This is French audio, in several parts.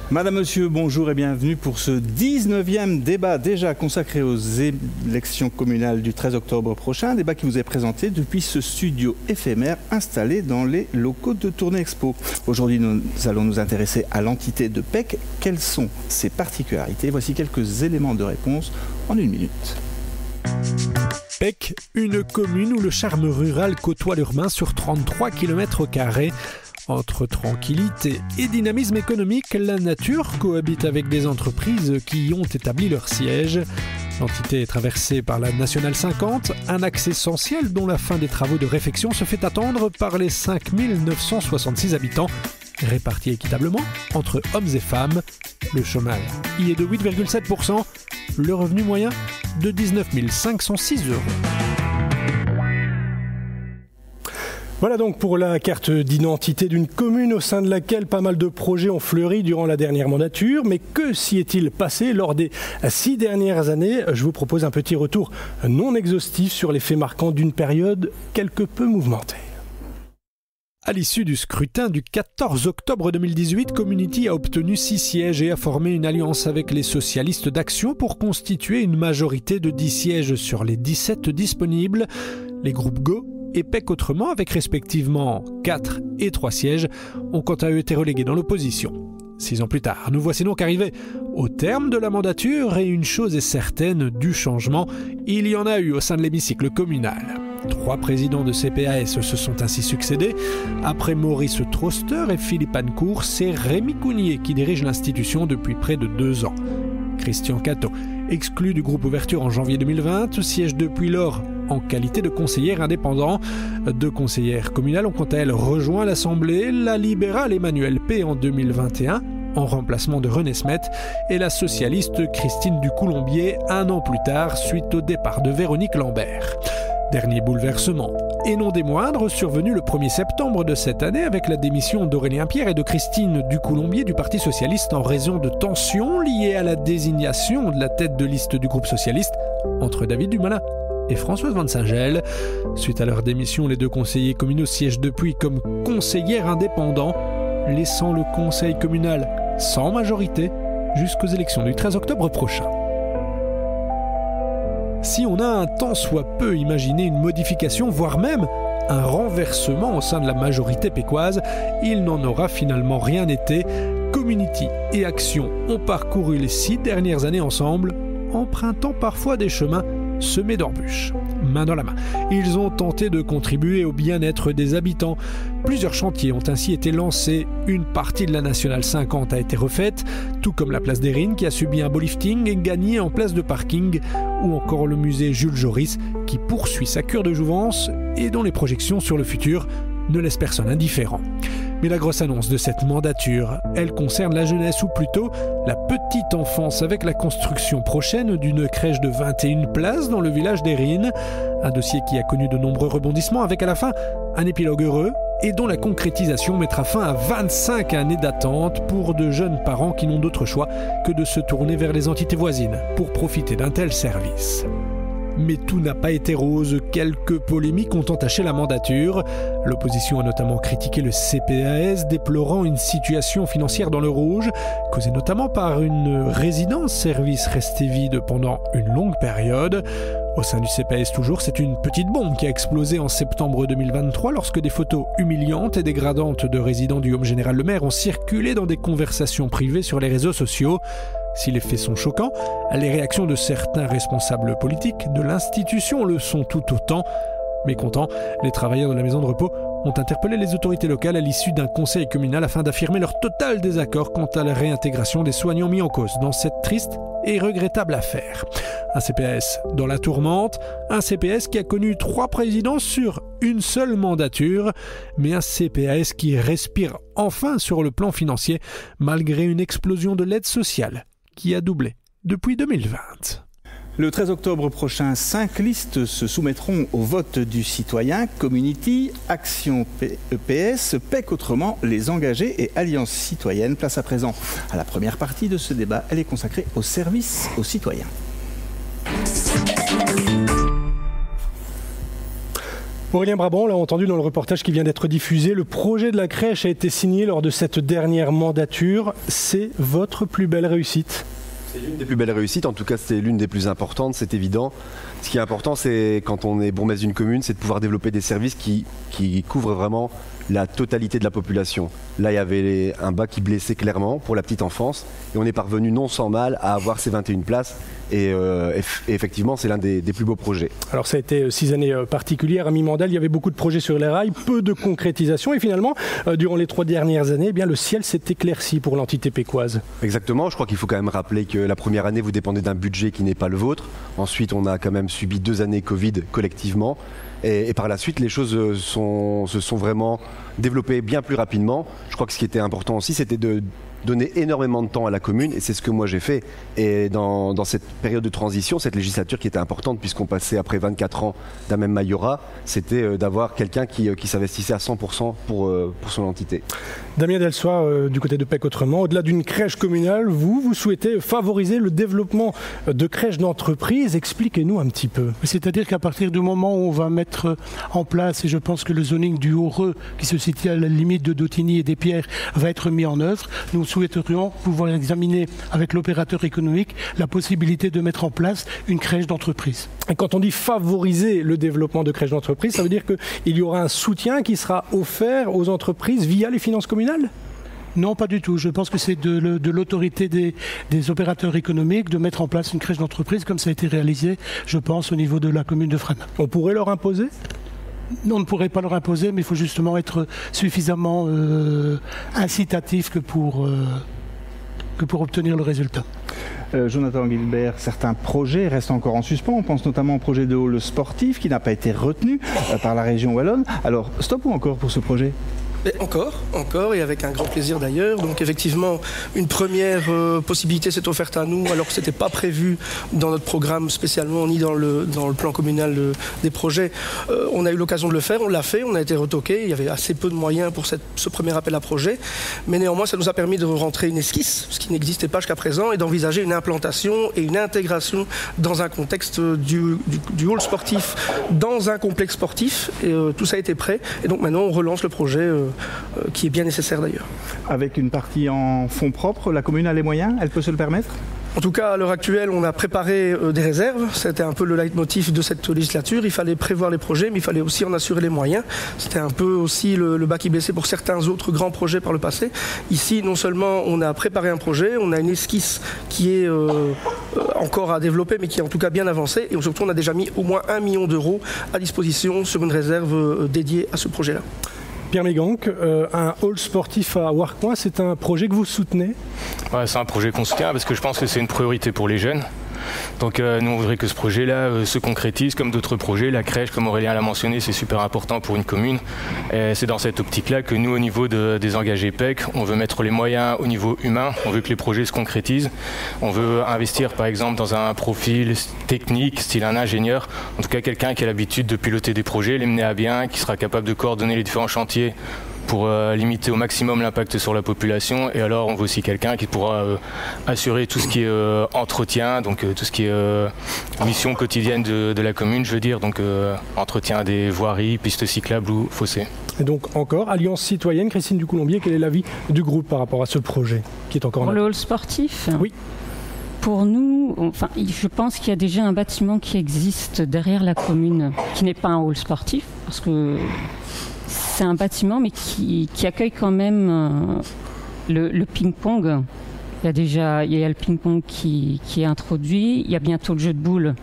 Madame, Monsieur, bonjour et bienvenue pour ce 19e débat déjà consacré aux élections communales du 13 octobre prochain. Un débat qui vous est présenté depuis ce studio éphémère installé dans les locaux de Tournai Expo. Aujourd'hui, nous allons nous intéresser à l'entité de Pec. Quelles sont ses particularités? Voici quelques éléments de réponse en 1 minute. Pec, une commune où le charme rural côtoie l'urbain sur 33 km². Entre tranquillité et dynamisme économique, la nature cohabite avec des entreprises qui y ont établi leur siège. L'entité est traversée par la Nationale 50, un axe essentiel dont la fin des travaux de réfection se fait attendre par les 5966 habitants, répartis équitablement entre hommes et femmes. Le chômage y est de 8,7%, le revenu moyen de 19 506 €. Voilà donc pour la carte d'identité d'une commune au sein de laquelle pas mal de projets ont fleuri durant la dernière mandature. Mais que s'y est-il passé lors des 6 dernières années? Je vous propose un petit retour non exhaustif sur les faits marquants d'une période quelque peu mouvementée. À l'issue du scrutin du 14 octobre 2018, Community a obtenu 6 sièges et a formé une alliance avec les socialistes d'Action pour constituer une majorité de 10 sièges sur les 17 disponibles. Les groupes Go et Pec autrement, avec respectivement 4 et 3 sièges, ont quant à eux été relégués dans l'opposition. 6 ans plus tard, nous voici donc arrivés au terme de la mandature et une chose est certaine, du changement, il y en a eu au sein de l'hémicycle communal. 3 présidents de CPAS se sont ainsi succédés. Après Maurice Troster et Philippe Annecourt, c'est Rémi Cougnier qui dirige l'institution depuis près de 2 ans. Christian Cato, exclu du groupe Ouverture en janvier 2020, siège depuis lors en qualité de conseillère indépendant. 2 conseillères communales ont quant à elles rejoint l'Assemblée, la libérale Emmanuelle P en 2021, en remplacement de René Smet, et la socialiste Christine Ducoulombier 1 an plus tard, suite au départ de Véronique Lambert. Dernier bouleversement, et non des moindres, survenu le 1er septembre de cette année avec la démission d'Aurélien Pierre et de Christine Ducoulombier du Parti Socialiste en raison de tensions liées à la désignation de la tête de liste du groupe socialiste entre David Dumoulin et Françoise Van Saint-Gel. Suite à leur démission, les 2 conseillers communaux siègent depuis comme conseillers indépendants, laissant le conseil communal sans majorité jusqu'aux élections du 13 octobre prochain. Si on a un tant soit peu imaginé une modification, voire même un renversement au sein de la majorité pécoise, il n'en aura finalement rien été. Community et Action ont parcouru les 6 dernières années ensemble, empruntant parfois des chemins semés d'embûches. Main dans la main, ils ont tenté de contribuer au bien-être des habitants. Plusieurs chantiers ont ainsi été lancés. Une partie de la Nationale 50 a été refaite, tout comme la place des Rines qui a subi un beau lifting et gagné en place de parking, ou encore le musée Jules Joris qui poursuit sa cure de jouvence et dont les projections sur le futur ne laissent personne indifférent. Mais la grosse annonce de cette mandature, elle concerne la jeunesse, ou plutôt la petite enfance, avec la construction prochaine d'une crèche de 21 places dans le village des Rines. Un dossier qui a connu de nombreux rebondissements, avec à la fin un épilogue heureux et dont la concrétisation mettra fin à 25 années d'attente pour de jeunes parents qui n'ont d'autre choix que de se tourner vers les entités voisines pour profiter d'un tel service. Mais tout n'a pas été rose, quelques polémiques ont entaché la mandature. L'opposition a notamment critiqué le CPAS, déplorant une situation financière dans le rouge, causée notamment par une résidence-service restée vide pendant une longue période. Au sein du CPAS toujours, c'est une petite bombe qui a explosé en septembre 2023 lorsque des photos humiliantes et dégradantes de résidents du Home Général Le Maire ont circulé dans des conversations privées sur les réseaux sociaux. Si les faits sont choquants, les réactions de certains responsables politiques de l'institution le sont tout autant. Mécontents, les travailleurs de la maison de repos ont interpellé les autorités locales à l'issue d'un conseil communal afin d'affirmer leur total désaccord quant à la réintégration des soignants mis en cause dans cette triste et regrettable affaire. Un CPAS dans la tourmente, un CPAS qui a connu 3 présidents sur une seule mandature, mais un CPAS qui respire enfin sur le plan financier malgré une explosion de l'aide sociale qui a doublé depuis 2020. Le 13 octobre prochain, 5 listes se soumettront au vote du citoyen. Community, Action EPS, Pec autrement, les engagés et Alliance citoyenne. Place à présent à la première partie de ce débat. Elle est consacrée au service aux citoyens. Aurélien Brabant, on l'a entendu dans le reportage qui vient d'être diffusé, le projet de la crèche a été signé lors de cette dernière mandature. C'est votre plus belle réussite ? C'est l'une des plus belles réussites, en tout cas c'est l'une des plus importantes, c'est évident. Ce qui est important, c'est quand on est bourgmestre d'une commune, c'est de pouvoir développer des services qui couvrent vraiment la totalité de la population. Là, il y avait un bac qui blessait clairement pour la petite enfance et on est parvenu non sans mal à avoir ces 21 places et effectivement, c'est l'un des plus beaux projets. Alors ça a été 6 années particulières à mi-mandat, il y avait beaucoup de projets sur les rails, peu de concrétisation et finalement, durant les 3 dernières années, eh bien, le ciel s'est éclairci pour l'entité pécoise. Exactement, je crois qu'il faut quand même rappeler que la première année, vous dépendez d'un budget qui n'est pas le vôtre. Ensuite, on a quand même subi 2 années Covid collectivement. Et par la suite, les choses se sont vraiment développées bien plus rapidement. Je crois que ce qui était important aussi, c'était de donner énormément de temps à la commune et c'est ce que moi j'ai fait. Et dans cette période de transition, cette législature qui était importante puisqu'on passait après 24 ans d'un même majorat, c'était d'avoir quelqu'un qui s'investissait à 100% pour son entité. Damien Delsois, du côté de PEC autrement, au-delà d'une crèche communale, vous souhaitez favoriser le développement de crèches d'entreprise. Expliquez-nous un petit peu. C'est-à-dire qu'à partir du moment où on va mettre en place, et je pense que le zoning du Haut-Reux, qui se situe à la limite de Dautigny et des Pierres, va être mis en œuvre, nous souhaiterions pouvoir examiner avec l'opérateur économique la possibilité de mettre en place une crèche d'entreprise. Et quand on dit favoriser le développement de crèches d'entreprise, ça veut dire qu'il y aura un soutien qui sera offert aux entreprises via les finances communales ? Non, pas du tout. Je pense que c'est de l'autorité des opérateurs économiques de mettre en place une crèche d'entreprise comme ça a été réalisé, je pense, au niveau de la commune de Fresnes. On pourrait leur imposer ? Non, on ne pourrait pas leur imposer, mais il faut justement être suffisamment incitatif que pour obtenir le résultat. Jonathan Guilbert, certains projets restent encore en suspens. On pense notamment au projet de hall sportif qui n'a pas été retenu par la région wallonne. Alors, stop ou encore pour ce projet ? Encore, et avec un grand plaisir d'ailleurs. Donc effectivement, une première possibilité s'est offerte à nous, alors que ce n'était pas prévu dans notre programme spécialement, ni dans le plan communal des projets. On a eu l'occasion de le faire, on l'a fait, on a été retoqué. Il y avait assez peu de moyens pour ce premier appel à projet. Mais néanmoins, ça nous a permis de rentrer une esquisse, ce qui n'existait pas jusqu'à présent, et d'envisager une implantation et une intégration dans un contexte du hall sportif, dans un complexe sportif. Et tout ça a été prêt. Et donc maintenant, on relance le projet qui est bien nécessaire d'ailleurs. Avec une partie en fonds propres, la commune a les moyens, elle peut se le permettre ? En tout cas, à l'heure actuelle, on a préparé des réserves. C'était un peu le leitmotiv de cette législature. Il fallait prévoir les projets, mais il fallait aussi en assurer les moyens. C'était un peu aussi le bas qui blessait pour certains autres grands projets par le passé. Ici, non seulement on a préparé un projet, on a une esquisse qui est encore à développer, mais qui est en tout cas bien avancée. Et surtout, on a déjà mis au moins 1 million d'euros à disposition sur une réserve dédiée à ce projet-là. Pierre Méganck, un hall sportif à Warcoing, c'est un projet que vous soutenez ? Ouais, c'est un projet qu'on soutient parce que je pense que c'est une priorité pour les jeunes. Donc nous on voudrait que ce projet-là se concrétise comme d'autres projets. La crèche, comme Aurélien l'a mentionné, c'est super important pour une commune. Et c'est dans cette optique-là que nous, au niveau des engagés PEC, on veut mettre les moyens au niveau humain. On veut que les projets se concrétisent. On veut investir par exemple dans un profil technique, style un ingénieur. En tout cas quelqu'un qui a l'habitude de piloter des projets, les mener à bien, qui sera capable de coordonner les différents chantiers pour limiter au maximum l'impact sur la population. Et alors on veut aussi quelqu'un qui pourra assurer tout ce qui est entretien, donc tout ce qui est mission quotidienne de la commune, je veux dire, donc entretien des voiries, pistes cyclables ou fossés. Et donc encore, Alliance citoyenne, Christine Ducoulombier, quel est l'avis du groupe par rapport à ce projet qui est encore en attente ? Pour le hall sportif ? Oui. Pour nous, enfin, je pense qu'il y a déjà un bâtiment qui existe derrière la commune, qui n'est pas un hall sportif, parce que c'est un bâtiment mais qui accueille quand même le ping-pong. Il y a le ping-pong qui est introduit. Il y a bientôt le jeu de boules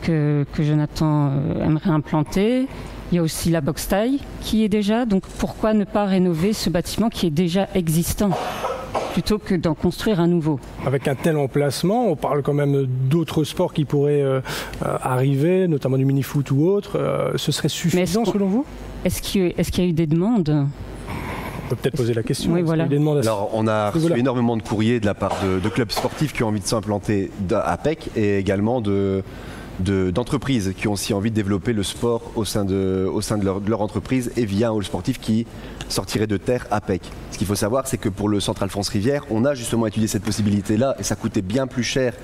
que Jonathan aimerait implanter. Il y a aussi la boxe taille qui est déjà. Donc pourquoi ne pas rénover ce bâtiment qui est déjà existant plutôt que d'en construire un nouveau. Avec un tel emplacement, on parle quand même d'autres sports qui pourraient arriver, notamment du mini-foot ou autre. Ce serait suffisant selon vous ? Est-ce qu'il y a eu des demandes ? On peut peut-être poser la question. Oui, voilà. Alors, on a reçu énormément de courriers de la part de clubs sportifs qui ont envie de s'implanter à PEC et également de d'entreprises qui ont aussi envie de développer le sport au sein de leur entreprise et via un hall sportif qui sortirait de terre à PEC. Ce qu'il faut savoir, c'est que pour le centre Alphonse Rivière, on a justement étudié cette possibilité-là et ça coûtait bien plus cher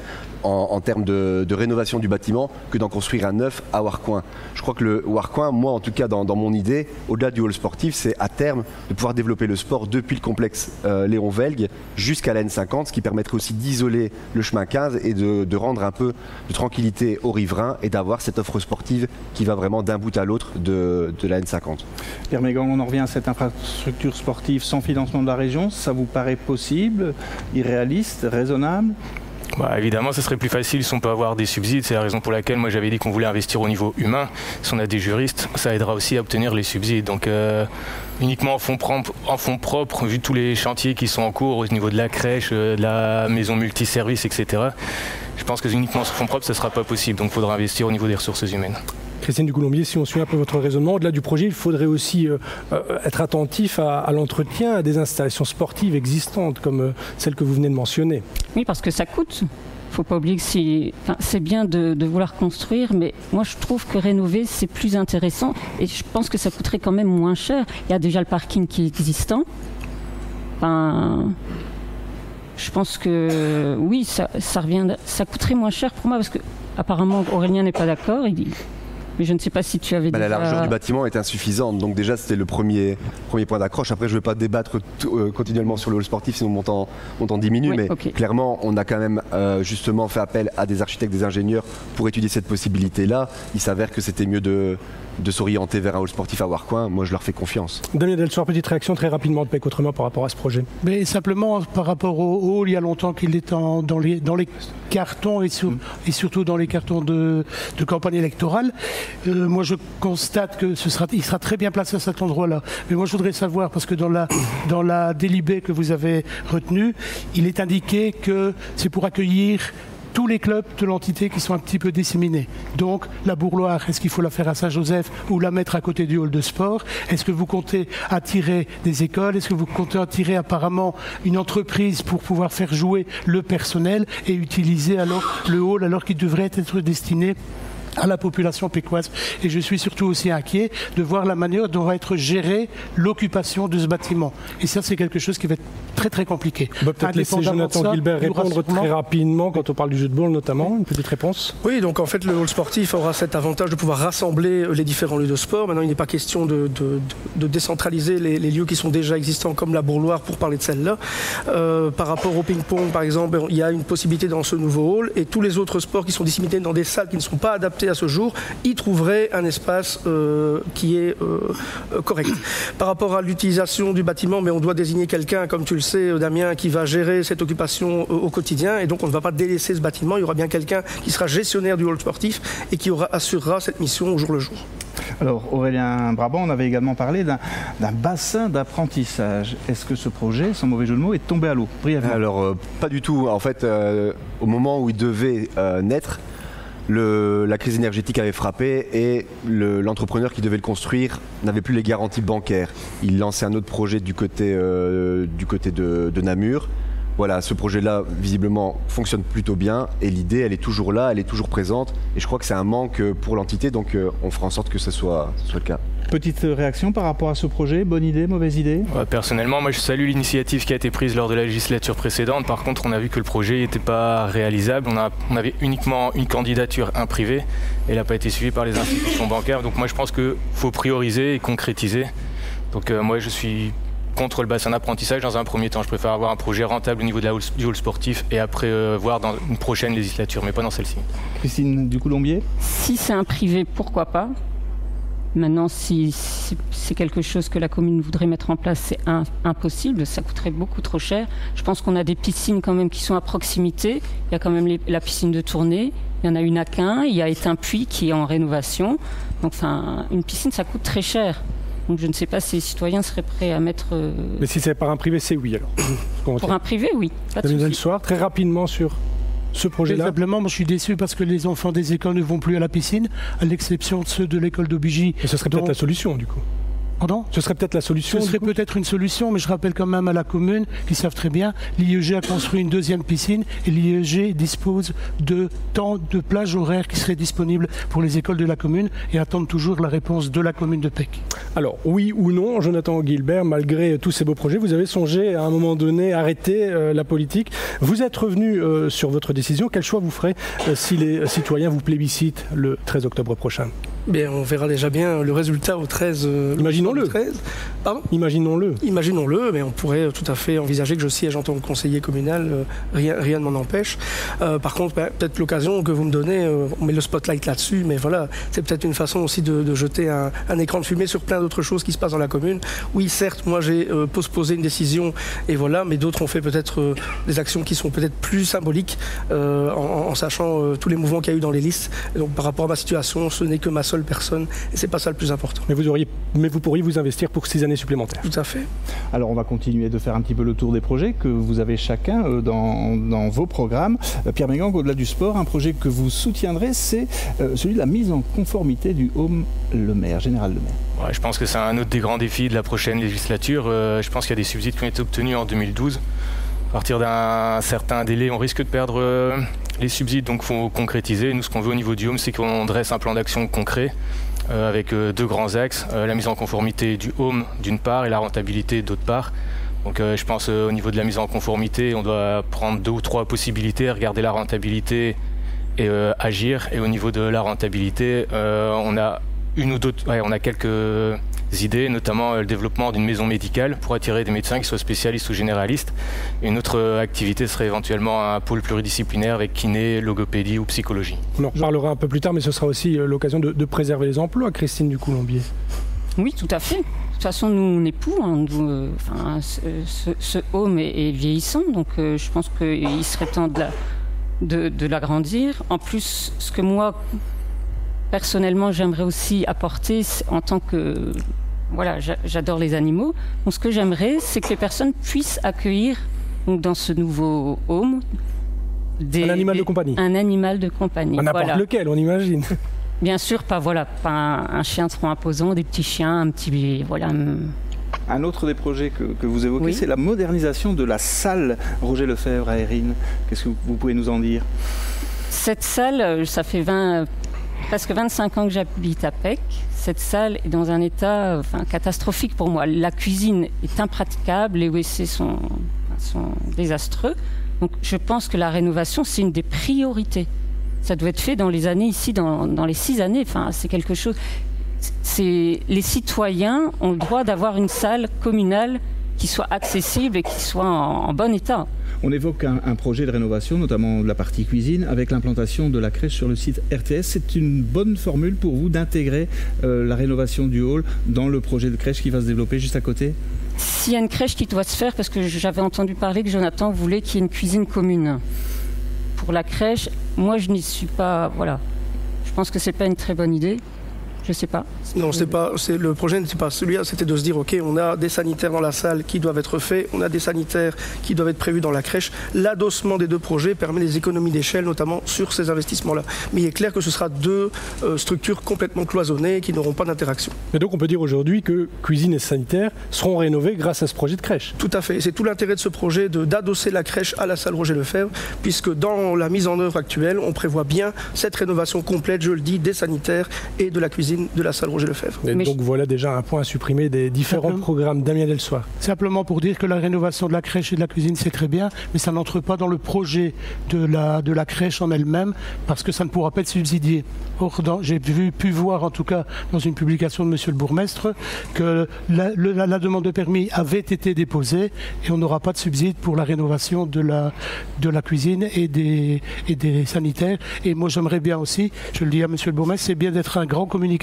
en termes de rénovation du bâtiment que d'en construire un neuf à Warcoing. Je crois que le Warcoing, moi en tout cas dans mon idée, au-delà du hall sportif, c'est à terme de pouvoir développer le sport depuis le complexe Léon Velgue jusqu'à la N50, ce qui permettrait aussi d'isoler le chemin 15 et de rendre un peu de tranquillité aux riverains et d'avoir cette offre sportive qui va vraiment d'un bout à l'autre de la N50. Pierre Mégang, on en revient à cette infrastructure sportive sans financement de la région. Ça vous paraît possible, irréaliste, raisonnable ? Évidemment, ce serait plus facile si on peut avoir des subsides. C'est la raison pour laquelle moi j'avais dit qu'on voulait investir au niveau humain. Si on a des juristes, ça aidera aussi à obtenir les subsides. Donc uniquement en fonds propres, vu tous les chantiers qui sont en cours au niveau de la crèche, de la maison multiservice, etc. Je pense que uniquement sur fonds propres, ça ne sera pas possible. Donc il faudra investir au niveau des ressources humaines. Christine Ducoulombier, si on suit un peu votre raisonnement, au-delà du projet, il faudrait aussi être attentif à l'entretien des installations sportives existantes, comme celle que vous venez de mentionner. Oui, parce que ça coûte. Il ne faut pas oublier que c'est bien de vouloir construire, mais moi je trouve que rénover c'est plus intéressant et je pense que ça coûterait quand même moins cher. Il y a déjà le parking qui est existant. Je pense que oui, ça coûterait moins cher pour moi parce que apparemment Aurélien n'est pas d'accord. Il dit. Mais je ne sais pas si tu avais dit. La largeur du bâtiment est insuffisante, donc déjà c'était le premier point d'accroche. Après je ne vais pas débattre continuellement sur le hall sportif, sinon mon temps diminue, mais clairement on a quand même justement fait appel à des architectes, des ingénieurs pour étudier cette possibilité-là. Il s'avère que c'était mieux de s'orienter vers un hall sportif à Warcoing. Moi je leur fais confiance. Damien Delsoir, petite réaction très rapidement de PEC autrement par rapport à ce projet. Mais simplement par rapport au hall, il y a longtemps qu'il est dans les cartons et surtout dans les cartons de campagne électorale. Moi je constate que il sera très bien placé à cet endroit-là. Mais moi je voudrais savoir, parce que dans la délibé que vous avez retenue, il est indiqué que c'est pour accueillir tous les clubs de l'entité qui sont un petit peu disséminés. Donc, la Bourloire, est-ce qu'il faut la faire à Saint-Joseph ou la mettre à côté du hall de sport? Est-ce que vous comptez attirer des écoles? Est-ce que vous comptez attirer apparemment une entreprise pour pouvoir faire jouer le personnel et utiliser alors le hall alors qu'il devrait être destiné à la population pécoise? Et je suis surtout aussi inquiet de voir la manière dont va être gérée l'occupation de ce bâtiment. Et ça, c'est quelque chose qui va être très très compliqué. On va peut-être laisser Jonathan Gilbert répondre très rapidement quand on parle du jeu de ball notamment. Une petite réponse. Oui, donc en fait le hall sportif aura cet avantage de pouvoir rassembler les différents lieux de sport. Maintenant, il n'est pas question de décentraliser les lieux qui sont déjà existants comme la Bourloire pour parler de celle-là. Par rapport au ping-pong, par exemple, il y a une possibilité dans ce nouveau hall et tous les autres sports qui sont disséminés dans des salles qui ne sont pas adaptées à ce jour, y trouverait un espace qui est correct. Par rapport à l'utilisation du bâtiment, mais on doit désigner quelqu'un, comme tu le sais, Damien, qui va gérer cette occupation au quotidien, et donc on ne va pas délaisser ce bâtiment. Il y aura bien quelqu'un qui sera gestionnaire du hall sportif et qui assurera cette mission au jour le jour. Alors Aurélien Brabant, on avait également parlé d'un bassin d'apprentissage. Est-ce que ce projet, sans mauvais jeu de mots, est tombé à l'eau? Brièvement. Alors pas du tout. En fait, au moment où il devait naître, la crise énergétique avait frappé et l'entrepreneur qui devait le construire n'avait plus les garanties bancaires. Il lançait un autre projet du côté de Namur. Voilà, ce projet-là, visiblement, fonctionne plutôt bien et l'idée, elle est toujours là, elle est toujours présente et je crois que c'est un manque pour l'entité, donc on fera en sorte que ce soit le cas. Petite réaction par rapport à ce projet, bonne idée, mauvaise idée? Personnellement, moi je salue l'initiative qui a été prise lors de la législature précédente. Par contre, on a vu que le projet n'était pas réalisable. On avait uniquement une candidature, un privé, et elle n'a pas été suivie par les institutions bancaires. Donc moi je pense qu'il faut prioriser et concrétiser. Donc moi je suis contre le bassin d'apprentissage dans un premier temps. Je préfère avoir un projet rentable au niveau du hall sportif et après voir dans une prochaine législature, mais pas dans celle-ci. Christine Ducoulombier? Si c'est un privé, pourquoi pas? Maintenant, si c'est quelque chose que la commune voudrait mettre en place, c'est impossible, ça coûterait beaucoup trop cher. Je pense qu'on a des piscines quand même qui sont à proximité. Il y a quand même la piscine de Tournai, il y en a une à Caen, il y a Étain-Puy qui est en rénovation. Donc, une piscine, ça coûte très cher. Donc je ne sais pas si les citoyens seraient prêts à mettre... Mais si c'est par un privé, c'est oui alors. Pour un privé, oui. Le soir, très rapidement sur ce projet-là. Simplement, moi je suis déçu parce que les enfants des écoles ne vont plus à la piscine, à l'exception de ceux de l'école d'Aubigny. Et ce serait peut-être la solution du coup. Pardon ? Ce serait peut-être la solution. Ce serait peut-être une solution, mais je rappelle quand même à la commune qu'ils savent très bien, l'IEG a construit une deuxième piscine et l'IEG dispose de temps de plage horaire qui serait disponible pour les écoles de la commune et attendent toujours la réponse de la commune de Pec. Alors, oui ou non, Jonathan Guilbert, malgré tous ces beaux projets, vous avez songé à un moment donné arrêter la politique. Vous êtes revenu sur votre décision. Quel choix vous ferez si les citoyens vous plébiscitent le 13 octobre prochain ? Bien, on verra déjà bien le résultat au 13. Imaginons-le. 13. Pardon ? Imaginons-le. Imaginons-le, mais on pourrait tout à fait envisager que je siège en tant que conseiller communal. Rien ne m'en empêche. Par contre, peut-être l'occasion que vous me donnez, on met le spotlight là-dessus, mais voilà, c'est peut-être une façon aussi de jeter un écran de fumée sur plein d'autres choses qui se passent dans la commune. Oui, certes, moi j'ai postposé une décision, et voilà, mais d'autres ont fait peut-être des actions qui sont peut-être plus symboliques en sachant tous les mouvements qu'il y a eu dans les listes. Et donc par rapport à ma situation, ce n'est que ma seule personne et c'est pas ça le plus important. Mais vous pourriez vous investir pour 6 années supplémentaires. Tout à fait. Alors on va continuer de faire un petit peu le tour des projets que vous avez chacun dans vos programmes. Pierre Mégang, au-delà du sport, un projet que vous soutiendrez, c'est celui de la mise en conformité du Home Le Maire, Général Le Maire. Ouais, je pense que c'est un autre des grands défis de la prochaine législature. Je pense qu'il y a des subsides qui ont été obtenus en 2012. À partir d'un certain délai, on risque de perdre les subsides, donc il faut concrétiser. Nous, ce qu'on veut au niveau du Home, c'est qu'on dresse un plan d'action concret avec 2 grands axes, la mise en conformité du Home d'une part et la rentabilité d'autre part. Donc je pense au niveau de la mise en conformité, on doit prendre 2 ou 3 possibilités, regarder la rentabilité et agir. Et au niveau de la rentabilité, on a on a quelques idées, notamment le développement d'une maison médicale pour attirer des médecins qui soient spécialistes ou généralistes. Une autre activité serait éventuellement un pôle pluridisciplinaire avec kiné, logopédie ou psychologie. On en reparlera un peu plus tard, mais ce sera aussi l'occasion de préserver les emplois, Christine Ducoulombier. Oui, tout à fait. De toute façon, nous, on époux. Ce home est vieillissant, donc je pense qu'il serait temps de l'agrandir. En plus, ce que moi, personnellement, j'aimerais aussi apporter en tant que... Voilà, j'adore les animaux. Donc, ce que j'aimerais, c'est que les personnes puissent accueillir donc, dans ce nouveau home un animal de compagnie. Un animal de compagnie. N'importe lequel, on imagine. Bien sûr, pas un chien trop imposant, des petits chiens, un petit... Voilà. Un autre des projets que vous évoquez, c'est la modernisation de la salle Roger Lefebvre à Hérine. Qu'est-ce que vous pouvez nous en dire ? Cette salle, ça fait presque 25 ans que j'habite à Pec. Cette salle est dans un état catastrophique pour moi. La cuisine est impraticable, les WC sont désastreux. Donc je pense que la rénovation, c'est une des priorités. Ça doit être fait dans les années ici, dans les 6 années. Enfin, c'est quelque chose... Les citoyens ont le droit d'avoir une salle communale qui soit accessible et qui soit en bon état. On évoque un projet de rénovation, notamment de la partie cuisine, avec l'implantation de la crèche sur le site RTS. C'est une bonne formule pour vous d'intégrer la rénovation du hall dans le projet de crèche qui va se développer juste à côté ? S'il y a une crèche qui doit se faire, parce que j'avais entendu parler que Jonathan voulait qu'il y ait une cuisine commune. Pour la crèche, moi je n'y suis pas... Voilà. Je pense que ce n'est pas une très bonne idée. Je sais pas. Non, le projet n'était pas celui-là, c'était de se dire, ok, on a des sanitaires dans la salle qui doivent être faits, on a des sanitaires qui doivent être prévus dans la crèche. L'adossement des 2 projets permet des économies d'échelle, notamment sur ces investissements-là. Mais il est clair que ce sera 2 structures complètement cloisonnées qui n'auront pas d'interaction. Mais donc on peut dire aujourd'hui que cuisine et sanitaire seront rénovés grâce à ce projet de crèche. Tout à fait. C'est tout l'intérêt de ce projet d'adosser la crèche à la salle Roger Lefebvre, puisque dans la mise en œuvre actuelle, on prévoit bien cette rénovation complète, je le dis, des sanitaires et de la cuisine de la salle Roger Lefebvre. Et donc voilà déjà un point à supprimer des différents programmes. Damien Delsoir. Simplement pour dire que la rénovation de la crèche et de la cuisine c'est très bien, mais ça n'entre pas dans le projet de la crèche en elle-même parce que ça ne pourra pas être subsidié. Or, j'ai pu voir en tout cas dans une publication de monsieur le bourgmestre que la demande de permis avait été déposée et on n'aura pas de subside pour la rénovation de la cuisine et des sanitaires. Et moi j'aimerais bien aussi, je le dis à monsieur le bourgmestre, c'est bien d'être un grand communicateur,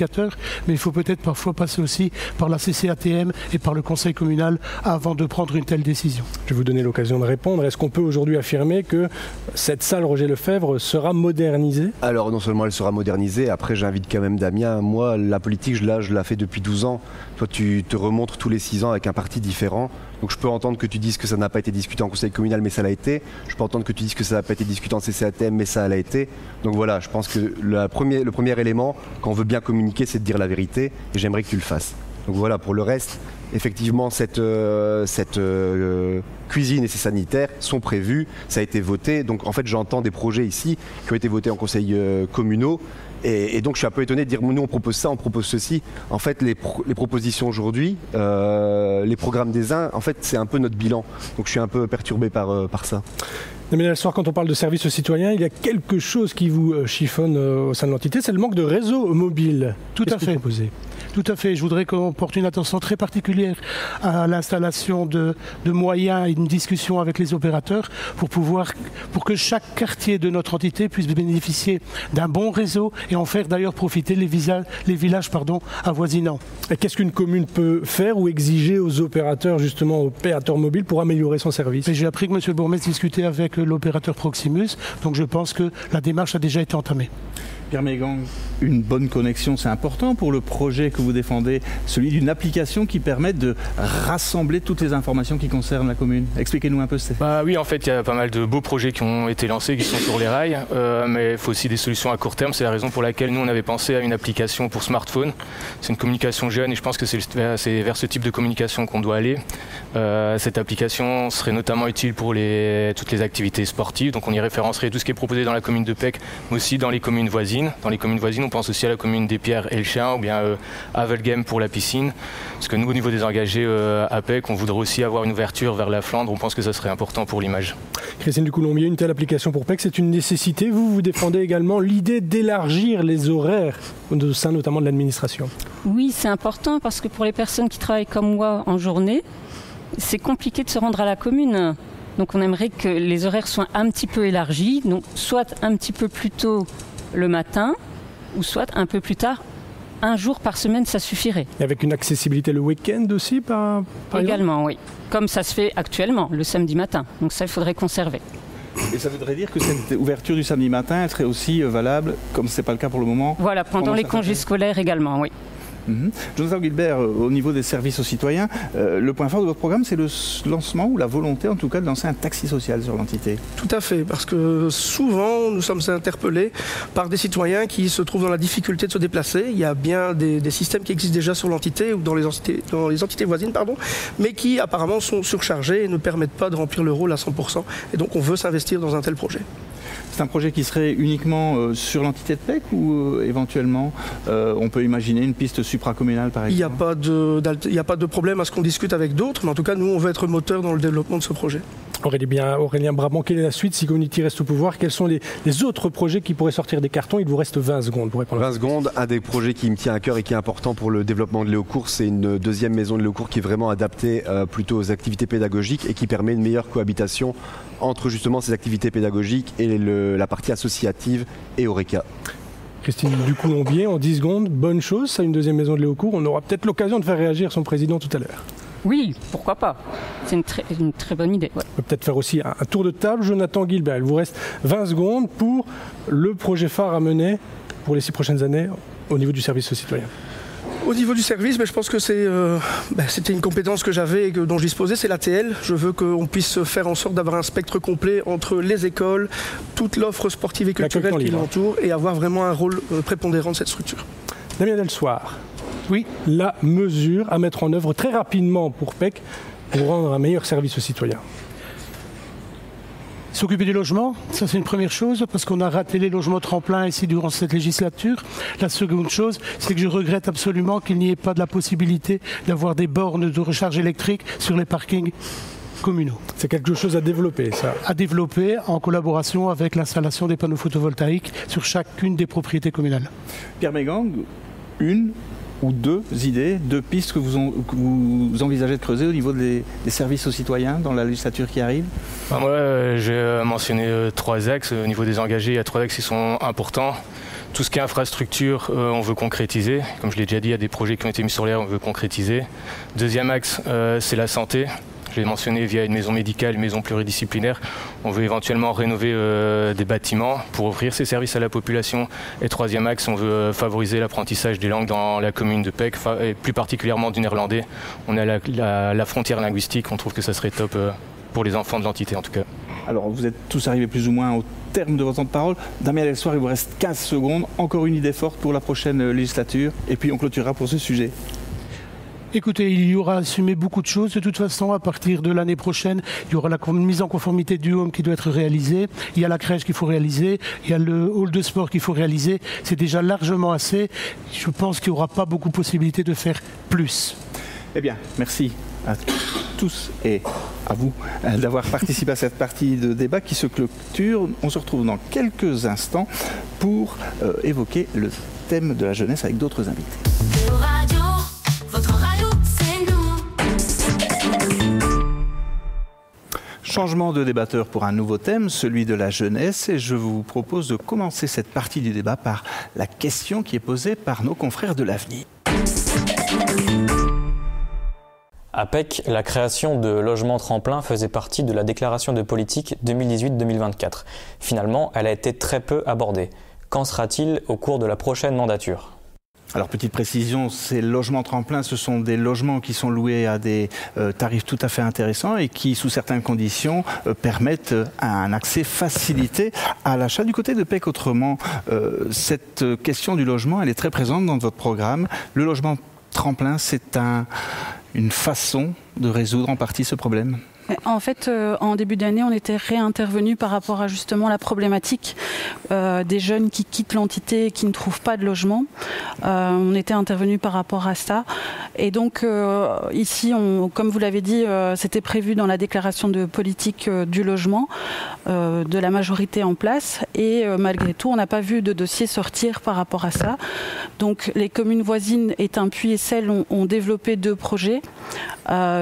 mais il faut peut-être parfois passer aussi par la CCATM et par le conseil communal avant de prendre une telle décision. Je vais vous donner l'occasion de répondre. Est-ce qu'on peut aujourd'hui affirmer que cette salle Roger Lefebvre sera modernisée ? Alors non seulement elle sera modernisée, après j'invite quand même Damien. Moi, la politique, je la fais depuis 12 ans. Toi, tu te remontres tous les 6 ans avec un parti différent. Donc je peux entendre que tu dises que ça n'a pas été discuté en conseil communal, mais ça l'a été. Je peux entendre que tu dises que ça n'a pas été discuté en CCATM, mais ça l'a été. Donc voilà, je pense que le premier élément, quand on veut bien communiquer, c'est de dire la vérité. Et j'aimerais que tu le fasses. Donc voilà, pour le reste, effectivement, cette cuisine et ces sanitaires sont prévus, ça a été voté. Donc en fait, j'entends des projets ici qui ont été votés en conseil communaux. Et donc je suis un peu étonné de dire, nous on propose ça, on propose ceci. En fait, les propositions aujourd'hui, les programmes des uns, en fait, c'est un peu notre bilan. Donc je suis un peu perturbé par ça. Mais le soir, quand on parle de service aux citoyens, il y a quelque chose qui vous chiffonne au sein de l'entité, c'est le manque de réseau mobile. Tout à fait. Tout à fait. Je voudrais qu'on porte une attention très particulière à l'installation de moyens et une discussion avec les opérateurs pour que chaque quartier de notre entité puisse bénéficier d'un bon réseau et en faire d'ailleurs profiter les villages avoisinants. Et qu'est-ce qu'une commune peut faire ou exiger aux opérateurs, justement aux opérateurs mobiles, pour améliorer son service? J'ai appris que M. le bourgmestre discutait avec l'opérateur Proximus, donc je pense que la démarche a déjà été entamée. Pierre Mégang, une bonne connexion, c'est important pour le projet que vous défendez, celui d'une application qui permet de rassembler toutes les informations qui concernent la commune. Expliquez-nous un peu, Stéphane. Oui, en fait, il y a pas mal de beaux projets qui ont été lancés, qui sont sur les rails, mais il faut aussi des solutions à court terme. C'est la raison pour laquelle nous, on avait pensé à une application pour smartphone. C'est une communication jeune et je pense que c'est vers ce type de communication qu'on doit aller. Cette application serait notamment utile pour toutes les activités sportives, donc on y référencerait tout ce qui est proposé dans la commune de Pec, mais aussi dans les communes voisines. Dans les communes voisines, on pense aussi à la commune des Pierres et le Chien, ou bien Havelgem pour la piscine. Parce que nous, au niveau des engagés à PEC, on voudrait aussi avoir une ouverture vers la Flandre. On pense que ça serait important pour l'image. Christine Ducoulombier, une telle application pour PEC, c'est une nécessité. Vous défendez également l'idée d'élargir les horaires au sein notamment de l'administration. Oui, c'est important parce que pour les personnes qui travaillent comme moi en journée, c'est compliqué de se rendre à la commune. Donc on aimerait que les horaires soient un petit peu élargis, donc soit un petit peu plus tôt le matin, ou soit un peu plus tard, un jour par semaine, ça suffirait. Et avec une accessibilité le week-end aussi, par également, oui. Comme ça se fait actuellement, le samedi matin. Donc ça, il faudrait conserver. Et ça voudrait dire que cette ouverture du samedi matin, elle serait aussi valable, comme ce n'est pas le cas pour le moment? Voilà, pendant les congés scolaires également, oui. Jonathan Guilbert, au niveau des services aux citoyens, le point fort de votre programme, c'est le lancement ou la volonté en tout cas de lancer un taxi social sur l'entité. Tout à fait, parce que souvent nous sommes interpellés par des citoyens qui se trouvent dans la difficulté de se déplacer. Il y a bien des systèmes qui existent déjà sur l'entité ou dans les entités voisines, mais qui apparemment sont surchargés et ne permettent pas de remplir le rôle à 100%. Et donc on veut s'investir dans un tel projet. C'est un projet qui serait uniquement sur l'entité de PEC ou éventuellement on peut imaginer une piste supracommunale par exemple? Il n'y a pas de problème à ce qu'on discute avec d'autres, mais en tout cas nous on veut être moteur dans le développement de ce projet. Aurélien Brabant, quelle est la suite si Community reste au pouvoir? Quels sont les autres projets qui pourraient sortir des cartons? Il vous reste 20 secondes pour répondre. 20 secondes, un des projets qui me tient à cœur et qui est important pour le développement de Léaucourt, c'est une deuxième maison de Léaucourt qui est vraiment adaptée plutôt aux activités pédagogiques et qui permet une meilleure cohabitation entre justement ces activités pédagogiques et la partie associative et Horeca. Christine Ducoulombier, en 10 secondes, bonne chose, ça, une deuxième maison de Léaucourt. On aura peut-être l'occasion de faire réagir son président tout à l'heure. Oui, pourquoi pas. C'est une très bonne idée. Ouais. On peut peut-être faire aussi un tour de table. Jonathan Guilbert, il vous reste 20 secondes pour le projet phare à mener pour les 6 prochaines années au niveau du service aux citoyens. Au niveau du service, je pense que c'était une compétence que j'avais et dont je disposais, c'est l'ATL. Je veux qu'on puisse faire en sorte d'avoir un spectre complet entre les écoles, toute l'offre sportive et culturelle qui l'entoure et avoir vraiment un rôle prépondérant de cette structure. Damien Delsoir, oui, la mesure à mettre en œuvre très rapidement pour PEC pour rendre un meilleur service aux citoyens. S'occuper du logement, ça c'est une première chose, parce qu'on a raté les logements tremplins ici durant cette législature. La seconde chose, c'est que je regrette absolument qu'il n'y ait pas de la possibilité d'avoir des bornes de recharge électrique sur les parkings communaux. C'est quelque chose à développer, ça. À développer en collaboration avec l'installation des panneaux photovoltaïques sur chacune des propriétés communales. Pierre Mégang, une ou deux idées, deux pistes que vous envisagez de creuser au niveau des services aux citoyens dans la législature qui arrive? Moi, j'ai mentionné 3 axes. Au niveau des engagés, il y a 3 axes qui sont importants. Tout ce qui est infrastructure, on veut concrétiser. Comme je l'ai déjà dit, il y a des projets qui ont été mis sur l'air, on veut concrétiser. Deuxième axe, c'est la santé. Je l'ai mentionné via une maison médicale, une maison pluridisciplinaire. On veut éventuellement rénover des bâtiments pour offrir ces services à la population. Et troisième axe, on veut favoriser l'apprentissage des langues dans la commune de Pec, et plus particulièrement du néerlandais. On est à la frontière linguistique, on trouve que ça serait top pour les enfants de l'entité en tout cas. Alors vous êtes tous arrivés plus ou moins au terme de votre temps de parole. Damien Delsoir, il vous reste 15 secondes. Encore une idée forte pour la prochaine législature et puis on clôturera pour ce sujet. Écoutez, il y aura assumé beaucoup de choses. De toute façon, à partir de l'année prochaine, il y aura la mise en conformité du home qui doit être réalisée. Il y a la crèche qu'il faut réaliser. Il y a le hall de sport qu'il faut réaliser. C'est déjà largement assez. Je pense qu'il n'y aura pas beaucoup de possibilités de faire plus. Eh bien, merci à tous et à vous d'avoir participé à cette partie de débat qui se clôture. On se retrouve dans quelques instants pour évoquer le thème de la jeunesse avec d'autres invités. Radio, votre radio, c'est nous. Changement de débatteur pour un nouveau thème, celui de la jeunesse, et je vous propose de commencer cette partie du débat par la question qui est posée par nos confrères de l'Avenir. À Pec, la création de logements tremplins faisait partie de la déclaration de politique 2018-2024. Finalement, elle a été très peu abordée. Qu'en sera-t-il au cours de la prochaine mandature ? Alors, petite précision, ces logements tremplins, ce sont des logements qui sont loués à des tarifs tout à fait intéressants et qui, sous certaines conditions, permettent un accès facilité à l'achat. Du côté de Pec, autrement, cette question du logement, elle est très présente dans votre programme. Le logement tremplin, c'est une façon de résoudre en partie ce problème ? En fait, en début d'année, on était réintervenu par rapport à justement la problématique des jeunes qui quittent l'entité et qui ne trouvent pas de logement. On était intervenu par rapport à ça. Et donc, ici, comme vous l'avez dit, c'était prévu dans la déclaration de politique du logement de la majorité en place. Et malgré tout, on n'a pas vu de dossier sortir par rapport à ça. Donc, les communes voisines, Étain-Puy et Selles, ont développé 2 projets.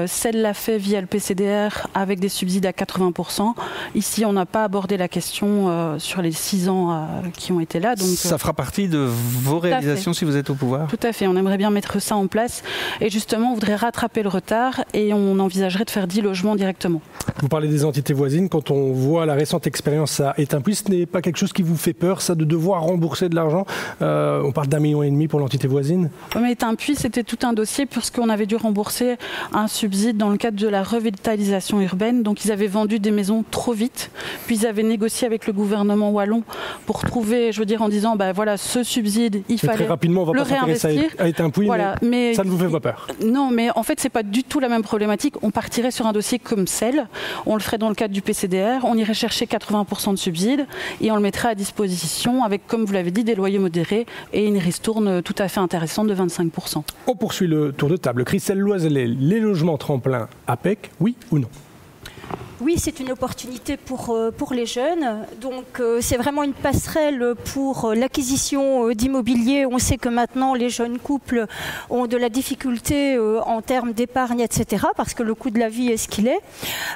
Selles l'a fait via le PCDR avec des subsides à 80%. Ici, on n'a pas abordé la question sur les 6 ans qui ont été là. Donc, ça fera partie de vos réalisations si vous êtes au pouvoir ? Tout à fait. On aimerait bien mettre ça en place. Et justement, on voudrait rattraper le retard et on envisagerait de faire 10 logements directement. Vous parlez des entités voisines. Quand on voit la récente expérience à Étain-Puy, ce n'est pas quelque chose qui vous fait peur, ça, de devoir rembourser de l'argent ? On parle d'1,5 million pour l'entité voisine. Oui, mais Étain-Puy, c'était tout un dossier puisqu'on avait dû rembourser un subside dans le cadre de la revitalisation urbaine. Donc ils avaient vendu des maisons trop vite, puis ils avaient négocié avec le gouvernement wallon pour trouver, je veux dire, en disant voilà, ce subside, il fallait très rapidement, on va le réinvestir. À Étain-Puy, voilà, mais ça ne vous fait pas peur? Non, mais en fait c'est pas du tout la même problématique. On partirait sur un dossier comme Selles, on le ferait dans le cadre du PCDR, on irait chercher 80% de subsides et on le mettrait à disposition avec, comme vous l'avez dit, des loyers modérés et une ristourne tout à fait intéressante de 25%. On poursuit le tour de table. Christelle Loiselet, les logements tremplins à Pec, oui ou non? Oui, c'est une opportunité pour les jeunes. Donc, c'est vraiment une passerelle pour l'acquisition d'immobilier. On sait que maintenant, les jeunes couples ont de la difficulté en termes d'épargne, etc., parce que le coût de la vie est ce qu'il est.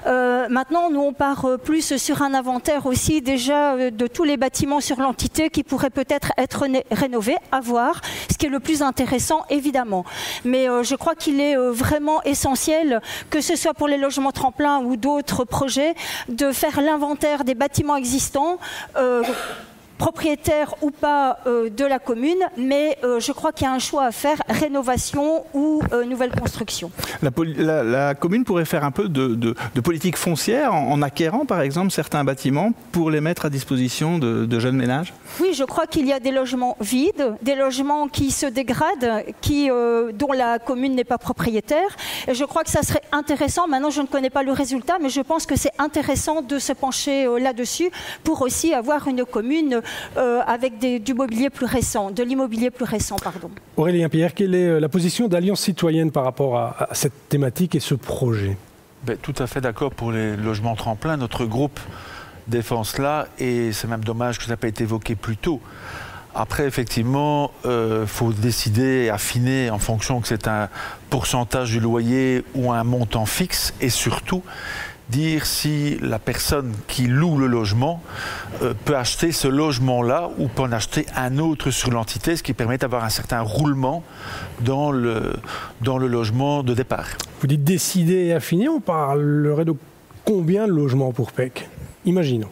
Maintenant, nous, on part plus sur un inventaire aussi déjà de tous les bâtiments sur l'entité qui pourraient peut-être être rénovés, à voir, ce qui est le plus intéressant, évidemment. Mais je crois qu'il est vraiment essentiel, que ce soit pour les logements tremplins ou d'autres projet, de faire l'inventaire des bâtiments existants, propriétaires ou pas de la commune, mais je crois qu'il y a un choix à faire, rénovation ou nouvelle construction. La commune pourrait faire un peu de politique foncière en acquérant par exemple certains bâtiments pour les mettre à disposition de jeunes ménages? Oui, je crois qu'il y a des logements vides, des logements qui se dégradent, dont la commune n'est pas propriétaire. Et je crois que ça serait intéressant, maintenant je ne connais pas le résultat, mais je pense que c'est intéressant de se pencher là-dessus pour aussi avoir une commune avec du mobilier plus récent, de l'immobilier plus récent, pardon. Aurélien Pierre, quelle est la position d'Alliance citoyenne par rapport à cette thématique et ce projet? Tout à fait d'accord pour les logements tremplins. Notre groupe défend cela et c'est même dommage que ça n'ait pas été évoqué plus tôt. Après, effectivement, faut décider et affiner en fonction que c'est un pourcentage du loyer ou un montant fixe et surtout dire si la personne qui loue le logement peut acheter ce logement-là ou peut en acheter un autre sur l'entité, ce qui permet d'avoir un certain roulement dans le logement de départ. Vous dites décider et affiner, on parlerait de combien de logements pour Pec? Imaginons.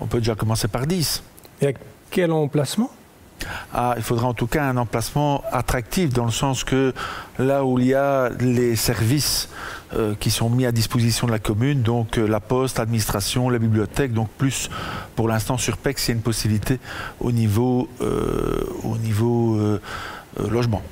On peut déjà commencer par 10. Et à quel emplacement? Il faudra en tout cas un emplacement attractif dans le sens que là où il y a les services qui sont mis à disposition de la commune, donc la poste, l'administration, la bibliothèque, donc plus pour l'instant sur Pec, il y a une possibilité au niveau logement.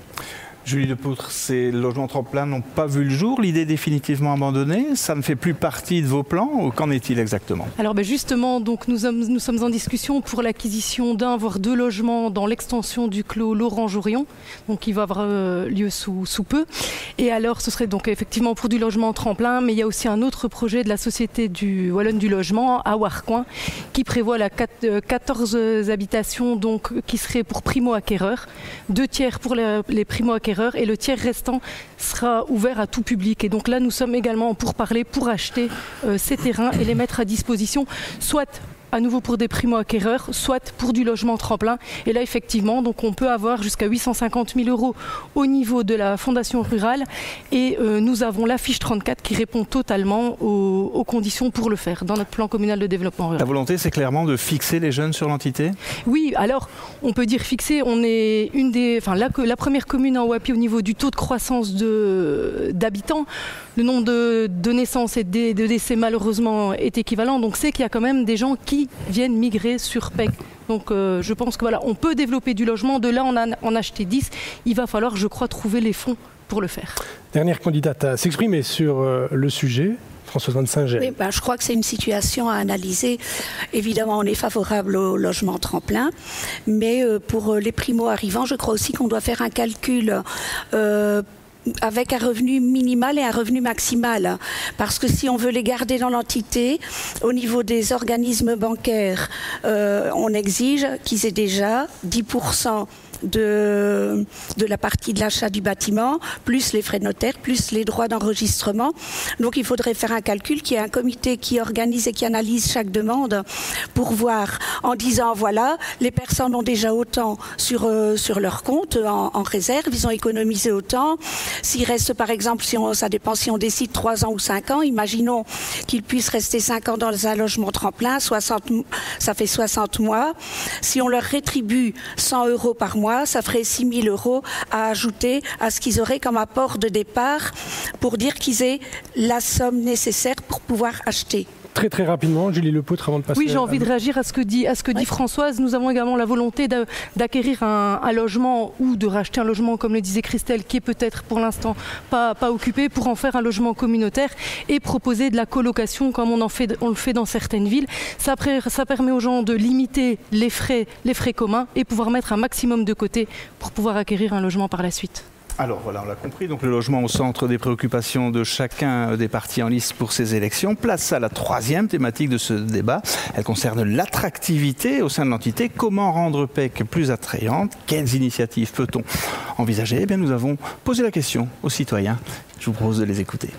Julie Lepoutre, ces logements tremplins n'ont pas vu le jour, l'idée est définitivement abandonnée, ça ne fait plus partie de vos plans, ou qu'en est-il exactement? Alors justement, donc, nous sommes en discussion pour l'acquisition d'un voire 2 logements dans l'extension du clos Laurent-Jourion, donc qui va avoir lieu sous peu. Et alors ce serait donc effectivement pour du logement tremplin, mais il y a aussi un autre projet de la Société Wallonne du Logement à Warcoing qui prévoit 14 habitations donc, qui seraient pour primo-acquéreurs, 2 tiers pour les primo-acquéreurs et le tiers restant sera ouvert à tout public. Et donc là, nous sommes également en pourparlers pour acheter ces terrains et les mettre à disposition, soit à nouveau pour des primo-acquéreurs, soit pour du logement tremplin. Et là, effectivement, donc on peut avoir jusqu'à 850 000 € au niveau de la Fondation rurale. Et nous avons la fiche 34 qui répond totalement aux conditions pour le faire dans notre plan communal de développement rural. La volonté, c'est clairement de fixer les jeunes sur l'entité? Oui, alors on peut dire fixer. On est la première commune en Wapi au niveau du taux de croissance d'habitants. Le nombre de naissances et de décès malheureusement est équivalent. Donc c'est qu'il y a quand même des gens qui viennent migrer sur PEC. Donc je pense que voilà, on peut développer du logement. De là, en acheter 10. Il va falloir, je crois, trouver les fonds pour le faire. Dernière candidate à s'exprimer sur le sujet. Françoise Van Saint-Gel. Oui, je crois que c'est une situation à analyser. Évidemment, on est favorable au logement tremplin, mais pour les primo-arrivants, je crois aussi qu'on doit faire un calcul avec un revenu minimal et un revenu maximal. Parce que si on veut les garder dans l'entité, au niveau des organismes bancaires, on exige qu'ils aient déjà 10% de la partie de l'achat du bâtiment, plus les frais de notaire, plus les droits d'enregistrement. Donc il faudrait faire un calcul, qu'il y ait un comité qui organise et qui analyse chaque demande pour voir, en disant voilà, les personnes ont déjà autant sur leur compte en réserve, ils ont économisé autant. S'il reste par exemple, ça dépend si on décide 3 ans ou 5 ans, imaginons qu'ils puissent rester 5 ans dans un logement tremplin, ça fait 60 mois. Si on leur rétribue 100 € par mois, ça ferait 6 000 € à ajouter à ce qu'ils auraient comme apport de départ pour dire qu'ils aient la somme nécessaire pour pouvoir acheter. Très très rapidement, Julie Lepoutre, avant de passer... Oui, j'ai envie de réagir à ce que dit Françoise. Nous avons également la volonté d'acquérir un logement ou de racheter un logement, comme le disait Christelle, qui est peut-être pour l'instant pas occupé, pour en faire un logement communautaire et proposer de la colocation comme on le fait dans certaines villes. Ça permet aux gens de limiter les frais communs et pouvoir mettre un maximum de côté pour pouvoir acquérir un logement par la suite. Alors voilà, on l'a compris, donc le logement au centre des préoccupations de chacun des partis en lice pour ces élections. Place à la 3e thématique de ce débat. Elle concerne l'attractivité au sein de l'entité. Comment rendre PEC plus attrayante? Quelles initiatives peut-on envisager? Eh bien, nous avons posé la question aux citoyens. Je vous propose de les écouter.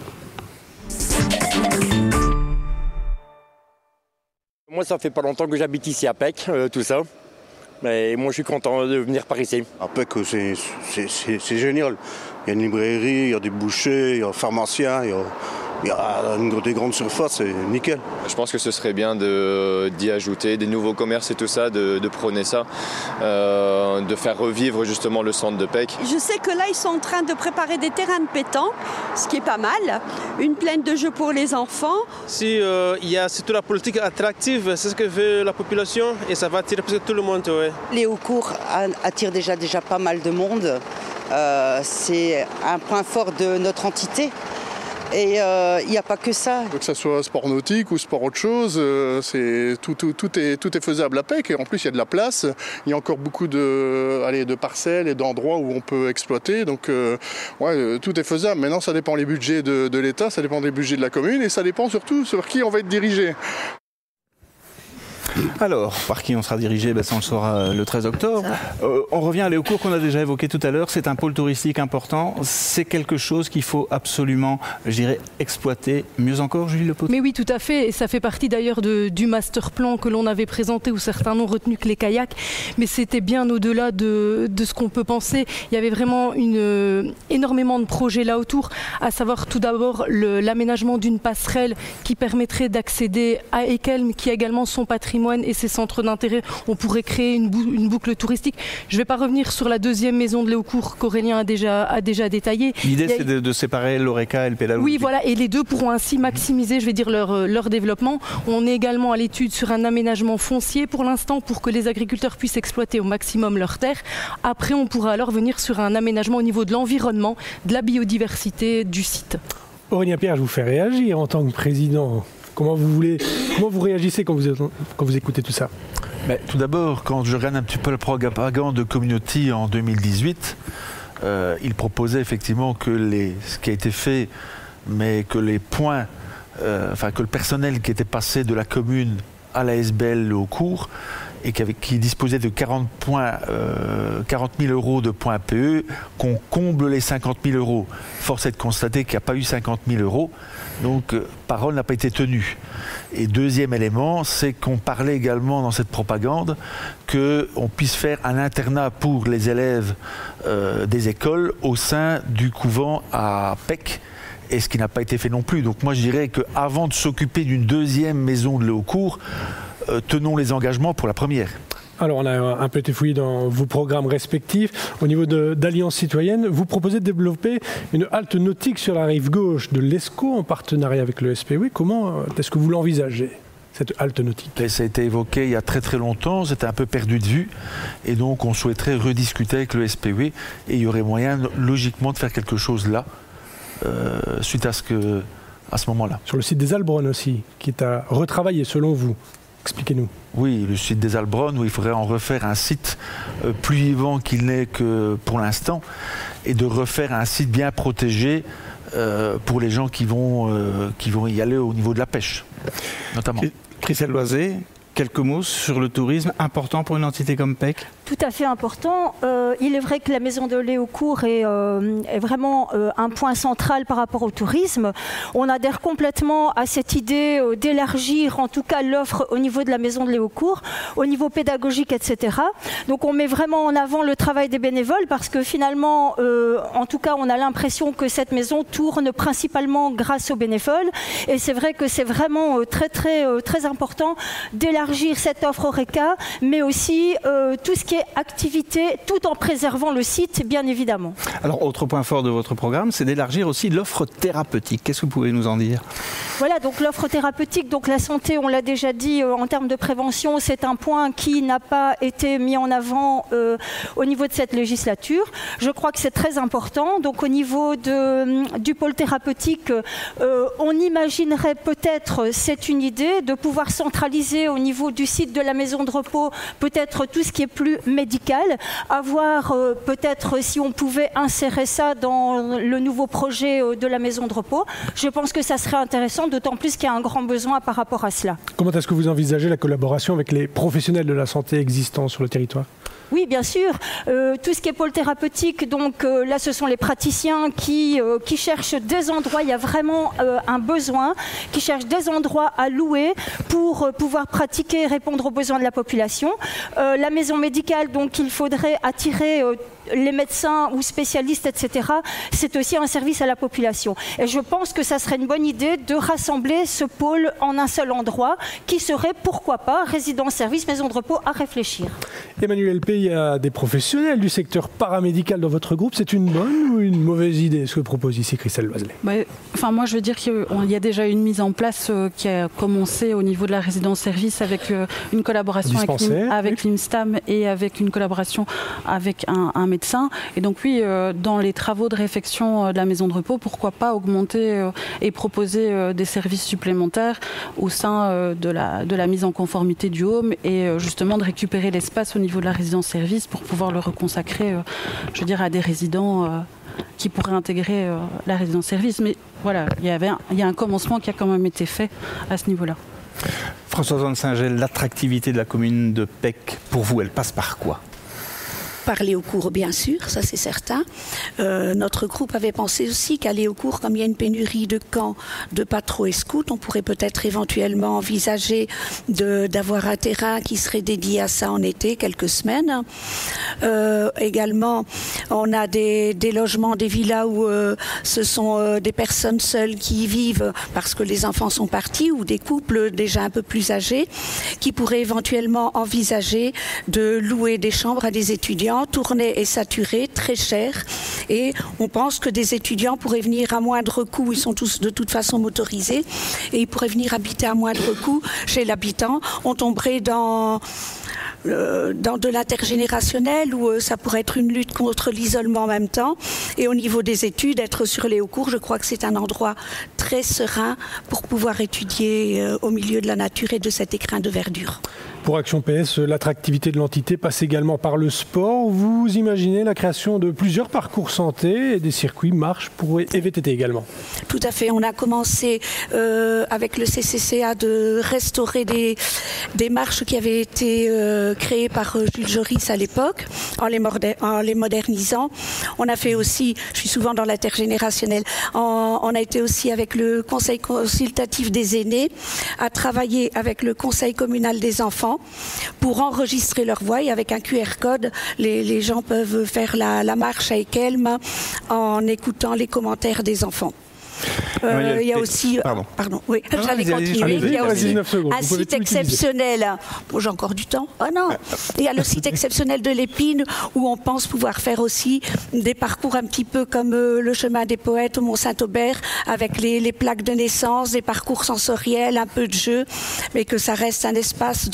Moi, ça fait pas longtemps que j'habite ici à PEC, tout ça. Mais moi, je suis content de venir par ici. À PEC, c'est génial. Il y a une librairie, il y a des bouchers, il y a un pharmacien, il y a des grandes surfaces, c'est nickel. Je pense que ce serait bien d'y ajouter des nouveaux commerces et tout ça, de prôner ça, de faire revivre justement le centre de PEC. Je sais que là, ils sont en train de préparer des terrains de pétanque, ce qui est pas mal. Une plaine de jeux pour les enfants. Si il y a surtout la politique attractive, c'est ce que veut la population et ça va attirer presque tout le monde. Ouais. Les hauts cours attirent déjà pas mal de monde. C'est un point fort de notre entité. Et il n'y a pas que ça. Que ce soit sport nautique ou sport autre chose, tout est faisable à PEC. Et en plus, il y a de la place. Il y a encore beaucoup de parcelles et d'endroits où on peut exploiter. Donc, tout est faisable. Maintenant, ça dépend des budgets de l'État, ça dépend des budgets de la commune et ça dépend surtout sur qui on va être dirigé. Alors, par qui on sera dirigé, ça on le saura le 13 octobre. On revient à Léaucourt qu'on a déjà évoqué tout à l'heure. C'est un pôle touristique important. C'est quelque chose qu'il faut absolument, je dirais, exploiter. Mieux encore, Julie Lepoutre? Mais oui, tout à fait. Et ça fait partie d'ailleurs du master plan que l'on avait présenté où certains n'ont retenu que les kayaks. Mais c'était bien au-delà de ce qu'on peut penser. Il y avait vraiment énormément de projets là autour, à savoir tout d'abord l'aménagement d'une passerelle qui permettrait d'accéder à Ekelm, qui a également son patrimoine patrimoine et ses centres d'intérêt, on pourrait créer une boucle touristique. Je ne vais pas revenir sur la deuxième maison de Léaucourt qu'Aurélien a déjà détaillée. L'idée, c'est de séparer l'ORECA et le pédalo. Oui, voilà, et les deux pourront ainsi maximiser, je vais dire, leur développement. On est également à l'étude sur un aménagement foncier pour l'instant pour que les agriculteurs puissent exploiter au maximum leurs terres. Après, on pourra alors venir sur un aménagement au niveau de l'environnement, de la biodiversité du site. Aurélien Pierre, je vous fais réagir en tant que président. Comment vous réagissez quand vous écoutez tout ça? Tout d'abord, quand je regarde un petit peu la propagande de Communauté en 2018, il proposait effectivement que ce qui a été fait, mais que les points, que le personnel qui était passé de la commune à la SBL Léaucourt et qui disposait de 40 000 euros de points PE, qu'on comble les 50 000 euros. Force est de constater qu'il n'y a pas eu 50 000 euros, donc parole n'a pas été tenue. Et deuxième élément, c'est qu'on parlait également dans cette propagande qu'on puisse faire un internat pour les élèves des écoles au sein du couvent à Pec, et ce qui n'a pas été fait non plus. Donc moi je dirais qu'avant de s'occuper d'une deuxième maison de Léaucourt, tenons les engagements pour la première. Alors on a un peu été fouillé dans vos programmes respectifs. Au niveau d'Alliance Citoyenne, vous proposez de développer une halte nautique sur la rive gauche de l'Escaut en partenariat avec le SPW. Comment est-ce que vous l'envisagez, cette halte nautique? Ça a été évoqué il y a très très longtemps, c'était un peu perdu de vue, et donc on souhaiterait rediscuter avec le SPW, et il y aurait moyen logiquement de faire quelque chose là, suite à ce moment-là. Sur le site des Albronnes aussi, qui est à retravailler selon vous. Expliquez-nous. Oui, le site des Albronnes, où il faudrait en refaire un site plus vivant qu'il n'est que pour l'instant, et de refaire un site bien protégé pour les gens qui vont y aller au niveau de la pêche, notamment. Christelle Loiset, quelques mots sur le tourisme important pour une entité comme PEC? Tout à fait important. Il est vrai que la maison de Léaucourt est vraiment un point central par rapport au tourisme. On adhère complètement à cette idée d'élargir en tout cas l'offre au niveau de la maison de Léaucourt, au niveau pédagogique, etc. Donc on met vraiment en avant le travail des bénévoles parce que finalement, en tout cas, on a l'impression que cette maison tourne principalement grâce aux bénévoles. Et c'est vrai que c'est vraiment très important d'élargir cette offre ORECA, mais aussi tout ce qui est activité, tout en préservant le site, bien évidemment. Alors, autre point fort de votre programme, c'est d'élargir aussi l'offre thérapeutique. Qu'est-ce que vous pouvez nous en dire? Voilà, donc l'offre thérapeutique, donc la santé, on l'a déjà dit, en termes de prévention, c'est un point qui n'a pas été mis en avant au niveau de cette législature. Je crois que c'est très important. Donc au niveau du pôle thérapeutique, on imaginerait peut-être, c'est une idée, de pouvoir centraliser au niveau du site de la maison de repos, peut-être tout ce qui est plus médical, à voir peut-être si on pouvait insérer ça dans le nouveau projet de la maison de repos. Je pense que ça serait intéressant, d'autant plus qu'il y a un grand besoin par rapport à cela. Comment est-ce que vous envisagez la collaboration avec les professionnels de la santé existants sur le territoire? Oui, bien sûr. Tout ce qui est pôle thérapeutique, donc là, ce sont les praticiens qui cherchent des endroits. Il y a vraiment un besoin, qui cherchent des endroits à louer pour pouvoir pratiquer et répondre aux besoins de la population. La maison médicale, donc, il faudrait attirer les médecins ou spécialistes, etc. C'est aussi un service à la population. Et je pense que ça serait une bonne idée de rassembler ce pôle en un seul endroit, qui serait, pourquoi pas, résidence-service, maison de repos, à réfléchir. Emmanuel P, il y a des professionnels du secteur paramédical dans votre groupe. C'est une bonne ou une mauvaise idée, ce que propose ici Christelle Loiselet? Moi, je veux dire qu'il y a déjà une mise en place qui a commencé au niveau de la résidence-service avec une collaboration avec l'IMSTAM et avec une collaboration avec un médecin. Et donc oui, dans les travaux de réfection de la maison de repos, pourquoi pas augmenter et proposer des services supplémentaires au sein de la mise en conformité du home et justement de récupérer l'espace au niveau de la résidence-service pour pouvoir le reconsacrer, je veux dire, à des résidents qui pourraient intégrer la résidence-service. Mais voilà, il y a un commencement qui a quand même été fait à ce niveau-là. Françoise Van Saint-Gel, l'attractivité de la commune de Pec, pour vous, elle passe par quoi? par Léaucourt, bien sûr, ça c'est certain. Notre groupe avait pensé aussi qu'à Léaucourt, comme il y a une pénurie de camps de patros et scouts, on pourrait peut-être éventuellement envisager d'avoir un terrain qui serait dédié à ça en été, quelques semaines. Également, on a des logements, des villas où ce sont des personnes seules qui y vivent parce que les enfants sont partis, ou des couples déjà un peu plus âgés qui pourraient éventuellement envisager de louer des chambres à des étudiants, tournées et saturées, très chères. Et on pense que des étudiants pourraient venir à moindre coût, ils sont tous de toute façon motorisés, et ils pourraient venir habiter à moindre coût chez l'habitant. On tomberait dans de l'intergénérationnel, où ça pourrait être une lutte contre l'isolement en même temps. Et au niveau des études, être sur Léaucourt, je crois que c'est un endroit très serein pour pouvoir étudier au milieu de la nature et de cet écrin de verdure. Pour Action PS, l'attractivité de l'entité passe également par le sport. Vous imaginez la création de plusieurs parcours santé et des circuits marche pour VTT également? Tout à fait. On a commencé avec le CCCA de restaurer des marches qui avaient été créées par Jules Joris à l'époque, en les modernisant. On a fait aussi, je suis souvent dans l'intergénérationnel, on a été aussi avec le Conseil consultatif des aînés à travailler avec le Conseil communal des enfants pour enregistrer leur voix, et avec un QR code, les gens peuvent faire la marche à Équelme en écoutant les commentaires des enfants. Il y a aussi... Pardon, oui, j'allais continuer. Il y a aussi un site exceptionnel. Bon, j'ai encore du temps. Oh non. Il y a le site exceptionnel de l'Épine, où on pense pouvoir faire aussi des parcours un petit peu comme le chemin des poètes au Mont-Saint-Aubert, avec les plaques de naissance, des parcours sensoriels, un peu de jeu, mais que ça reste un espace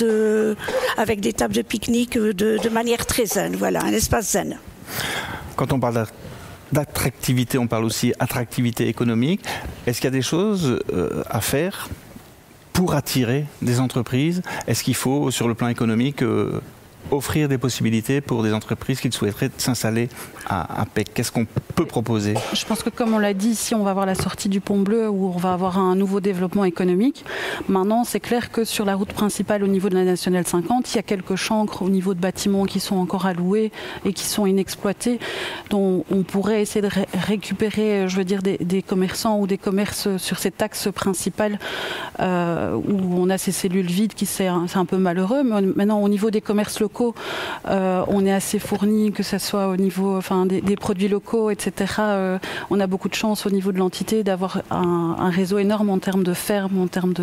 avec des tables de pique-nique de manière très zen. Voilà, un espace zen. Quand on parle d'attractivité, on parle aussi d'attractivité économique. Est-ce qu'il y a des choses à faire pour attirer des entreprises? Est-ce qu'il faut, sur le plan économique, offrir des possibilités pour des entreprises qui souhaiteraient s'installer à Pec? Qu'est-ce qu'on peut proposer? Je pense que, comme on l'a dit, ici on va avoir la sortie du Pont Bleu, où on va avoir un nouveau développement économique. Maintenant, c'est clair que sur la route principale, au niveau de la Nationale 50, il y a quelques chancres au niveau de bâtiments qui sont encore à louer et qui sont inexploités, dont on pourrait essayer de récupérer, je veux dire, des commerçants ou des commerces sur cet axe principal où on a ces cellules vides, c'est un peu malheureux. Mais maintenant, au niveau des commerces locaux, on est assez fourni, que ce soit au niveau des produits locaux, etc. On a beaucoup de chance au niveau de l'entité d'avoir un réseau énorme en termes de fermes, en termes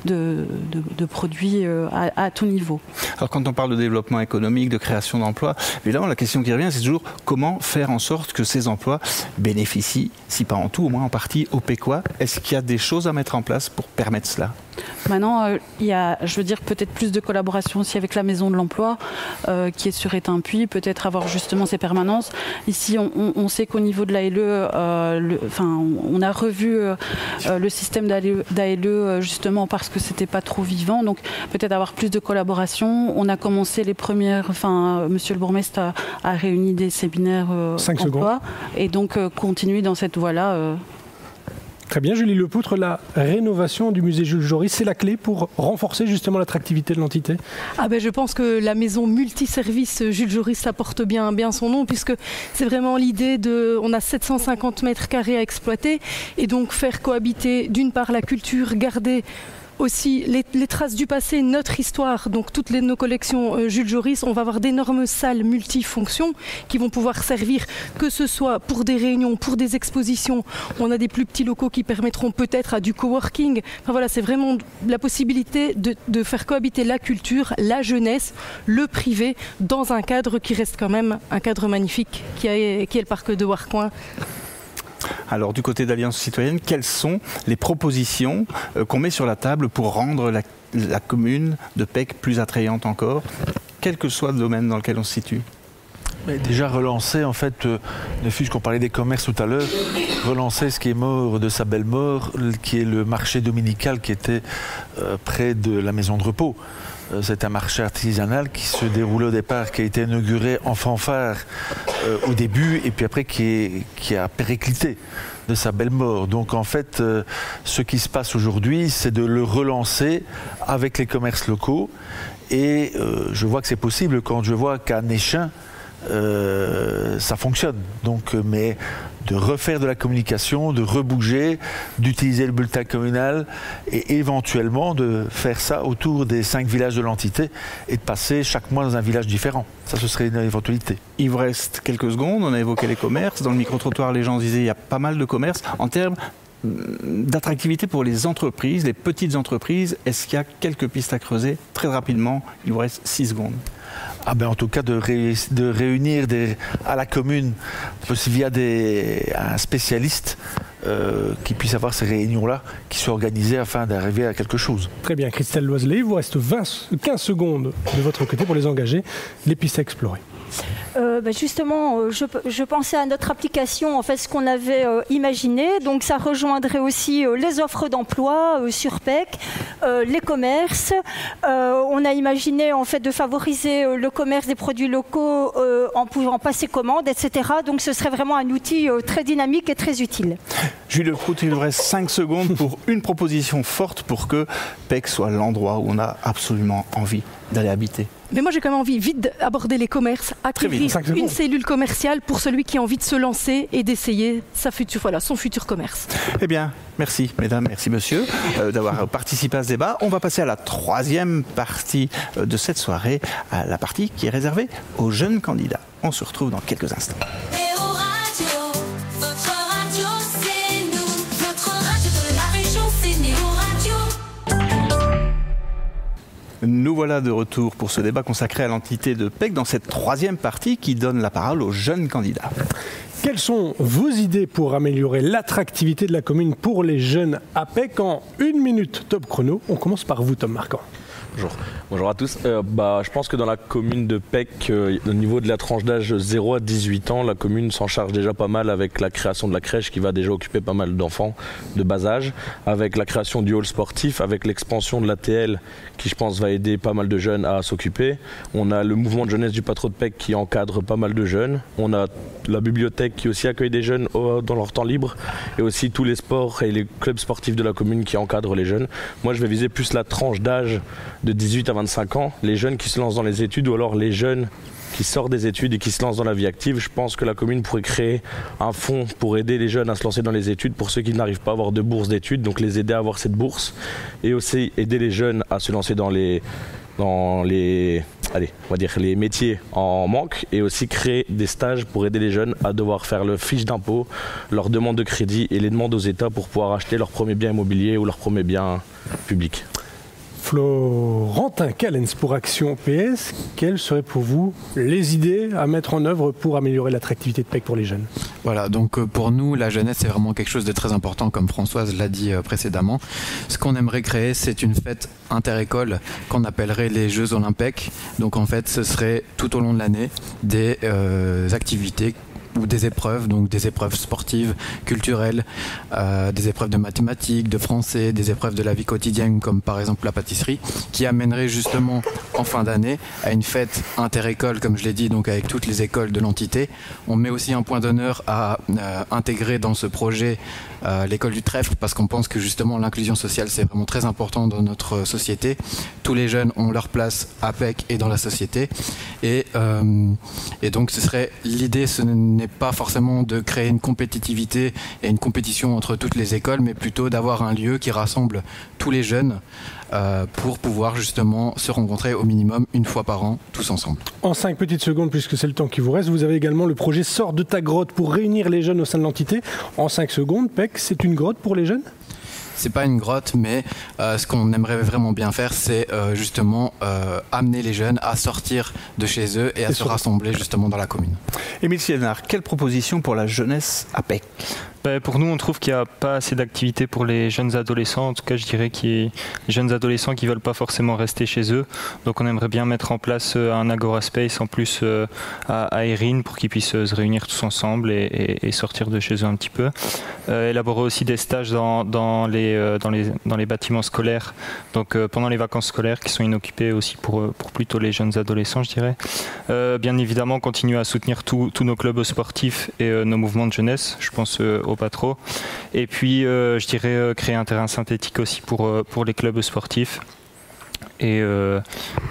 de produits à tout niveau. Alors quand on parle de développement économique, de création d'emplois, évidemment la question qui revient, c'est toujours comment faire en sorte que ces emplois bénéficient, si pas en tout, au moins en partie, aux Pécois. Est-ce qu'il y a des choses à mettre en place pour permettre cela? Maintenant, il y a, je veux dire, peut-être plus de collaboration aussi avec la Maison de l'Emploi, qui est sur Étain-Puy, peut-être avoir justement ces permanences. Ici, on sait qu'au niveau de l'ALE, on a revu le système d'ALE justement parce que c'était pas trop vivant, donc peut-être avoir plus de collaboration. On a commencé les premières, Monsieur le bourgmestre a réuni des séminaires emploi, et donc continuer dans cette voie-là. Très bien, Julie Lepoutre, la rénovation du musée Jules Joris, c'est la clé pour renforcer justement l'attractivité de l'entité? Je pense que la maison multiservice Jules Joris, ça porte bien son nom, puisque c'est vraiment l'idée on a 750 mètres carrés à exploiter, et donc faire cohabiter d'une part la culture, garder aussi les traces du passé, notre histoire, donc toutes nos collections Jules Joris. On va avoir d'énormes salles multifonctions qui vont pouvoir servir, que ce soit pour des réunions, pour des expositions. On a des plus petits locaux qui permettront peut-être à du coworking. Voilà, c'est vraiment la possibilité de faire cohabiter la culture, la jeunesse, le privé, dans un cadre qui reste quand même un cadre magnifique, qui est le parc de Warcoing. Alors du côté d'Alliance citoyenne, quelles sont les propositions qu'on met sur la table pour rendre la commune de Pec plus attrayante encore, quel que soit le domaine dans lequel on se situe? Mais déjà relancer, en fait, ne fût-ce qu'on parlait des commerces tout à l'heure, relancer ce qui est mort de sa belle mort, qui est le marché dominical qui était près de la maison de repos. C'est un marché artisanal qui se déroulait au départ, qui a été inauguré en fanfare au début, et puis après qui a périclité de sa belle mort. Donc en fait, ce qui se passe aujourd'hui, c'est de le relancer avec les commerces locaux. Et je vois que c'est possible quand je vois qu'à Néchin, ça fonctionne. Donc, mais de refaire de la communication, de rebouger, d'utiliser le bulletin communal et éventuellement de faire ça autour des 5 villages de l'entité et de passer chaque mois dans un village différent. Ça, ce serait une éventualité. Il vous reste quelques secondes. On a évoqué les commerces. Dans le micro-trottoir, les gens disaient qu'il y a pas mal de commerces. En termes d'attractivité pour les entreprises, les petites entreprises, est-ce qu'il y a quelques pistes à creuser? Très rapidement, il vous reste 6 secondes. En tout cas, de réunir à la commune, via un spécialiste qui puisse avoir ces réunions-là, qui soient organisées afin d'arriver à quelque chose. Très bien, Christelle Loiselet, il vous reste 15 secondes de votre côté pour les engager, les pistes à explorer. Justement, je pensais à notre application, en fait, ce qu'on avait imaginé. Donc, ça rejoindrait aussi les offres d'emploi sur PEC, les commerces. On a imaginé, en fait, de favoriser le commerce des produits locaux en pouvant passer commande, etc. Donc, ce serait vraiment un outil très dynamique et très utile. Jules Prout, il nous reste 5 secondes pour une proposition forte pour que PEC soit l'endroit où on a absolument envie d'aller habiter. Mais moi, j'ai quand même envie vite d'aborder les commerces, acquérir une cellule commerciale pour celui qui a envie de se lancer et d'essayer son futur commerce. Eh bien, merci mesdames, merci monsieur d'avoir participé à ce débat. On va passer à la 3e partie de cette soirée, à la partie qui est réservée aux jeunes candidats. On se retrouve dans quelques instants. Nous voilà de retour pour ce débat consacré à l'entité de PEC dans cette 3e partie qui donne la parole aux jeunes candidats. Quelles sont vos idées pour améliorer l'attractivité de la commune pour les jeunes à PEC en 1 minute top chrono? On commence par vous, Tom Marquand. Bonjour à tous. Je pense que dans la commune de PEC, au niveau de la tranche d'âge 0 à 18 ans, la commune s'en charge déjà pas mal avec la création de la crèche qui va déjà occuper pas mal d'enfants de bas âge, avec la création du hall sportif, avec l'expansion de l'ATL qui je pense va aider pas mal de jeunes à s'occuper. On a le mouvement de jeunesse du Patro de PEC qui encadre pas mal de jeunes. On a la bibliothèque qui aussi accueille des jeunes dans leur temps libre et aussi tous les sports et les clubs sportifs de la commune qui encadrent les jeunes. Moi je vais viser plus la tranche d'âge de 18 à 25 ans, les jeunes qui se lancent dans les études ou alors les jeunes qui sortent des études et qui se lancent dans la vie active. Je pense que la commune pourrait créer un fonds pour aider les jeunes à se lancer dans les études pour ceux qui n'arrivent pas à avoir de bourse d'études, donc les aider à avoir cette bourse et aussi aider les jeunes à se lancer dans les métiers en manque et aussi créer des stages pour aider les jeunes à devoir faire leur fiche d'impôt, leur demande de crédit et les demandes aux États pour pouvoir acheter leur premier bien immobilier ou leur premier bien public. Florentin Callens pour Action PS, quelles seraient pour vous les idées à mettre en œuvre pour améliorer l'attractivité de PEC pour les jeunes? Voilà, donc pour nous, la jeunesse, c'est vraiment quelque chose de très important, comme Françoise l'a dit précédemment. Ce qu'on aimerait créer, c'est une fête inter-école qu'on appellerait les Jeux Olympiques. Donc en fait, ce serait tout au long de l'année des activités ou des épreuves, donc des épreuves sportives, culturelles, des épreuves de mathématiques, de français, des épreuves de la vie quotidienne comme par exemple la pâtisserie, qui amènerait justement en fin d'année à une fête inter-école, comme je l'ai dit, donc avec toutes les écoles de l'entité. On met aussi un point d'honneur à intégrer dans ce projet l'école du trèfle, parce qu'on pense que justement l'inclusion sociale c'est vraiment très important dans notre société. Tous les jeunes ont leur place à PEC et dans la société et donc ce serait l'idée, ce n'est pas forcément de créer une compétitivité et une compétition entre toutes les écoles, mais plutôt d'avoir un lieu qui rassemble tous les jeunes pour pouvoir justement se rencontrer au minimum une fois par an, tous ensemble. En 5 petites secondes, puisque c'est le temps qui vous reste, vous avez également le projet Sors de ta grotte pour réunir les jeunes au sein de l'entité. En 5 secondes, PEC, c'est une grotte pour les jeunes ? C'est pas une grotte, mais ce qu'on aimerait vraiment bien faire, c'est justement amener les jeunes à sortir de chez eux et à se rassembler justement dans la commune. Émile Sienard, quelle proposition pour la jeunesse à PEC ? Pour nous, on trouve qu'il n'y a pas assez d'activités pour les jeunes adolescents. En tout cas, je dirais qu'il y a les jeunes adolescents qui ne veulent pas forcément rester chez eux. Donc on aimerait bien mettre en place un Agora Space en plus à Erin pour qu'ils puissent se réunir tous ensemble et sortir de chez eux un petit peu. Élaborer aussi des stages dans les bâtiments scolaires, donc pendant les vacances scolaires qui sont inoccupés aussi pour plutôt les jeunes adolescents, je dirais. Bien évidemment, continuer à soutenir tous nos clubs sportifs et nos mouvements de jeunesse. Je pense au Patro. Et puis, je dirais créer un terrain synthétique aussi pour les clubs sportifs. et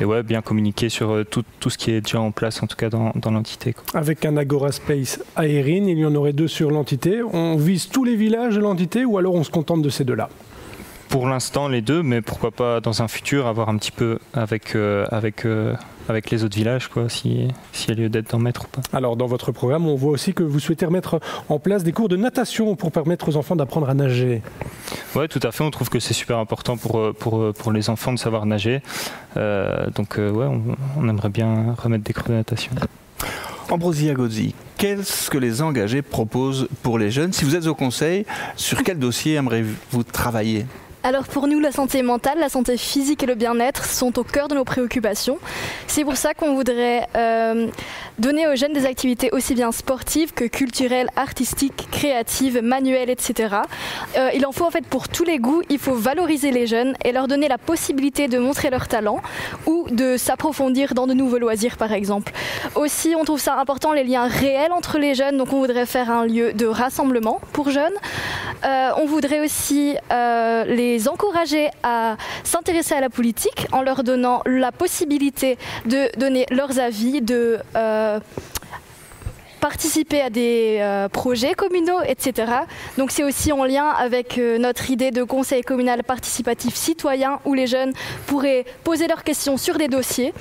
ouais, bien communiquer sur tout ce qui est déjà en place, en tout cas dans l'entité, quoi. Avec un Agora Space à Erin, il y en aurait 2 sur l'entité. On vise tous les villages de l'entité ou alors on se contente de ces 2-là? Pour l'instant, les 2, mais pourquoi pas dans un futur avoir un petit peu avec les autres villages, quoi, s'il y a lieu d'être d'en mettre ou pas. Alors, dans votre programme, on voit aussi que vous souhaitez remettre en place des cours de natation pour permettre aux enfants d'apprendre à nager. Oui, tout à fait. On trouve que c'est super important pour les enfants de savoir nager. Donc, ouais, on aimerait bien remettre des cours de natation. Ambrosia Gozzi, qu'est-ce que les engagés proposent pour les jeunes? Si vous êtes au conseil, sur quel dossier aimeriez-vous travailler? Alors pour nous, la santé mentale, la santé physique et le bien-être sont au cœur de nos préoccupations. C'est pour ça qu'on voudrait donner aux jeunes des activités aussi bien sportives que culturelles, artistiques, créatives, manuelles, etc. Il en faut en fait pour tous les goûts. Il faut valoriser les jeunes et leur donner la possibilité de montrer leur talent ou de s'approfondir dans de nouveaux loisirs par exemple. Aussi, on trouve ça important les liens réels entre les jeunes, donc on voudrait faire un lieu de rassemblement pour jeunes. On voudrait aussi les encourager à s'intéresser à la politique en leur donnant la possibilité de donner leurs avis, de participer à des projets communaux, etc. Donc c'est aussi en lien avec notre idée de conseil communal participatif citoyen où les jeunes pourraient poser leurs questions sur des dossiers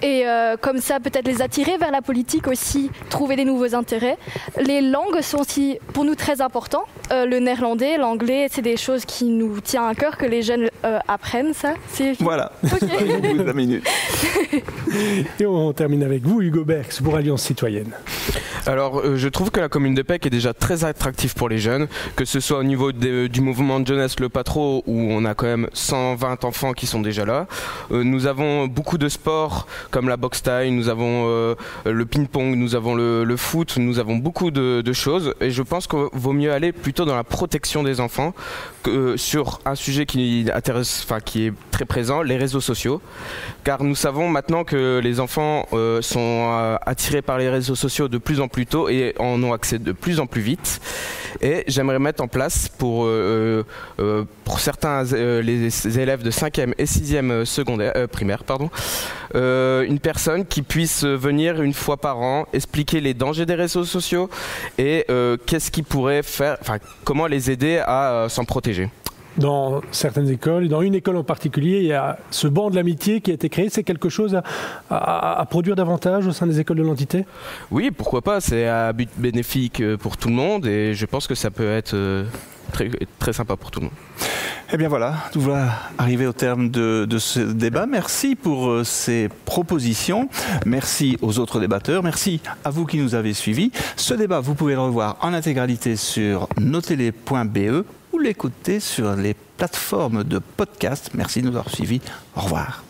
et comme ça peut-être les attirer vers la politique aussi, trouver des nouveaux intérêts. Les langues sont aussi pour nous très importantes. Le néerlandais, l'anglais, c'est des choses qui nous tiennent à cœur que les jeunes apprennent ça. Voilà. Okay. La minute. Et on termine avec vous, Hugo Berks, pour Alliance Citoyenne. Alors, je trouve que la commune de Pec est déjà très attractive pour les jeunes, que ce soit au niveau du mouvement de jeunesse Le Patro, où on a quand même 120 enfants qui sont déjà là. Nous avons beaucoup de sports comme la boxe taille, nous avons le ping-pong, nous avons le foot, nous avons beaucoup de choses. Et je pense qu'il vaut mieux aller plutôt dans la protection des enfants que sur un sujet qui intéresse, enfin qui est très présent, les réseaux sociaux. Car nous savons maintenant que les enfants sont attirés par les réseaux sociaux de plus en plus tôt et en ont accès de plus en plus vite. Et j'aimerais mettre en place pour certains les élèves de 5e et 6e primaire, une personne qui puisse venir une fois par an expliquer les dangers des réseaux sociaux et qu'est-ce qu'ils pourraient faire, enfin comment les aider à s'en protéger. Dans certaines écoles, et dans une école en particulier, il y a ce banc de l'amitié qui a été créé. C'est quelque chose à produire davantage au sein des écoles de l'entité? Oui, pourquoi pas. C'est à but bénéfique pour tout le monde et je pense que ça peut être très, très sympa pour tout le monde. Eh bien voilà, nous voilà arrivés au terme de ce débat. Merci pour ces propositions. Merci aux autres débatteurs. Merci à vous qui nous avez suivis. Ce débat, vous pouvez le revoir en intégralité sur notélé.be ou l'écouter sur les plateformes de podcast. Merci de nous avoir suivis. Au revoir.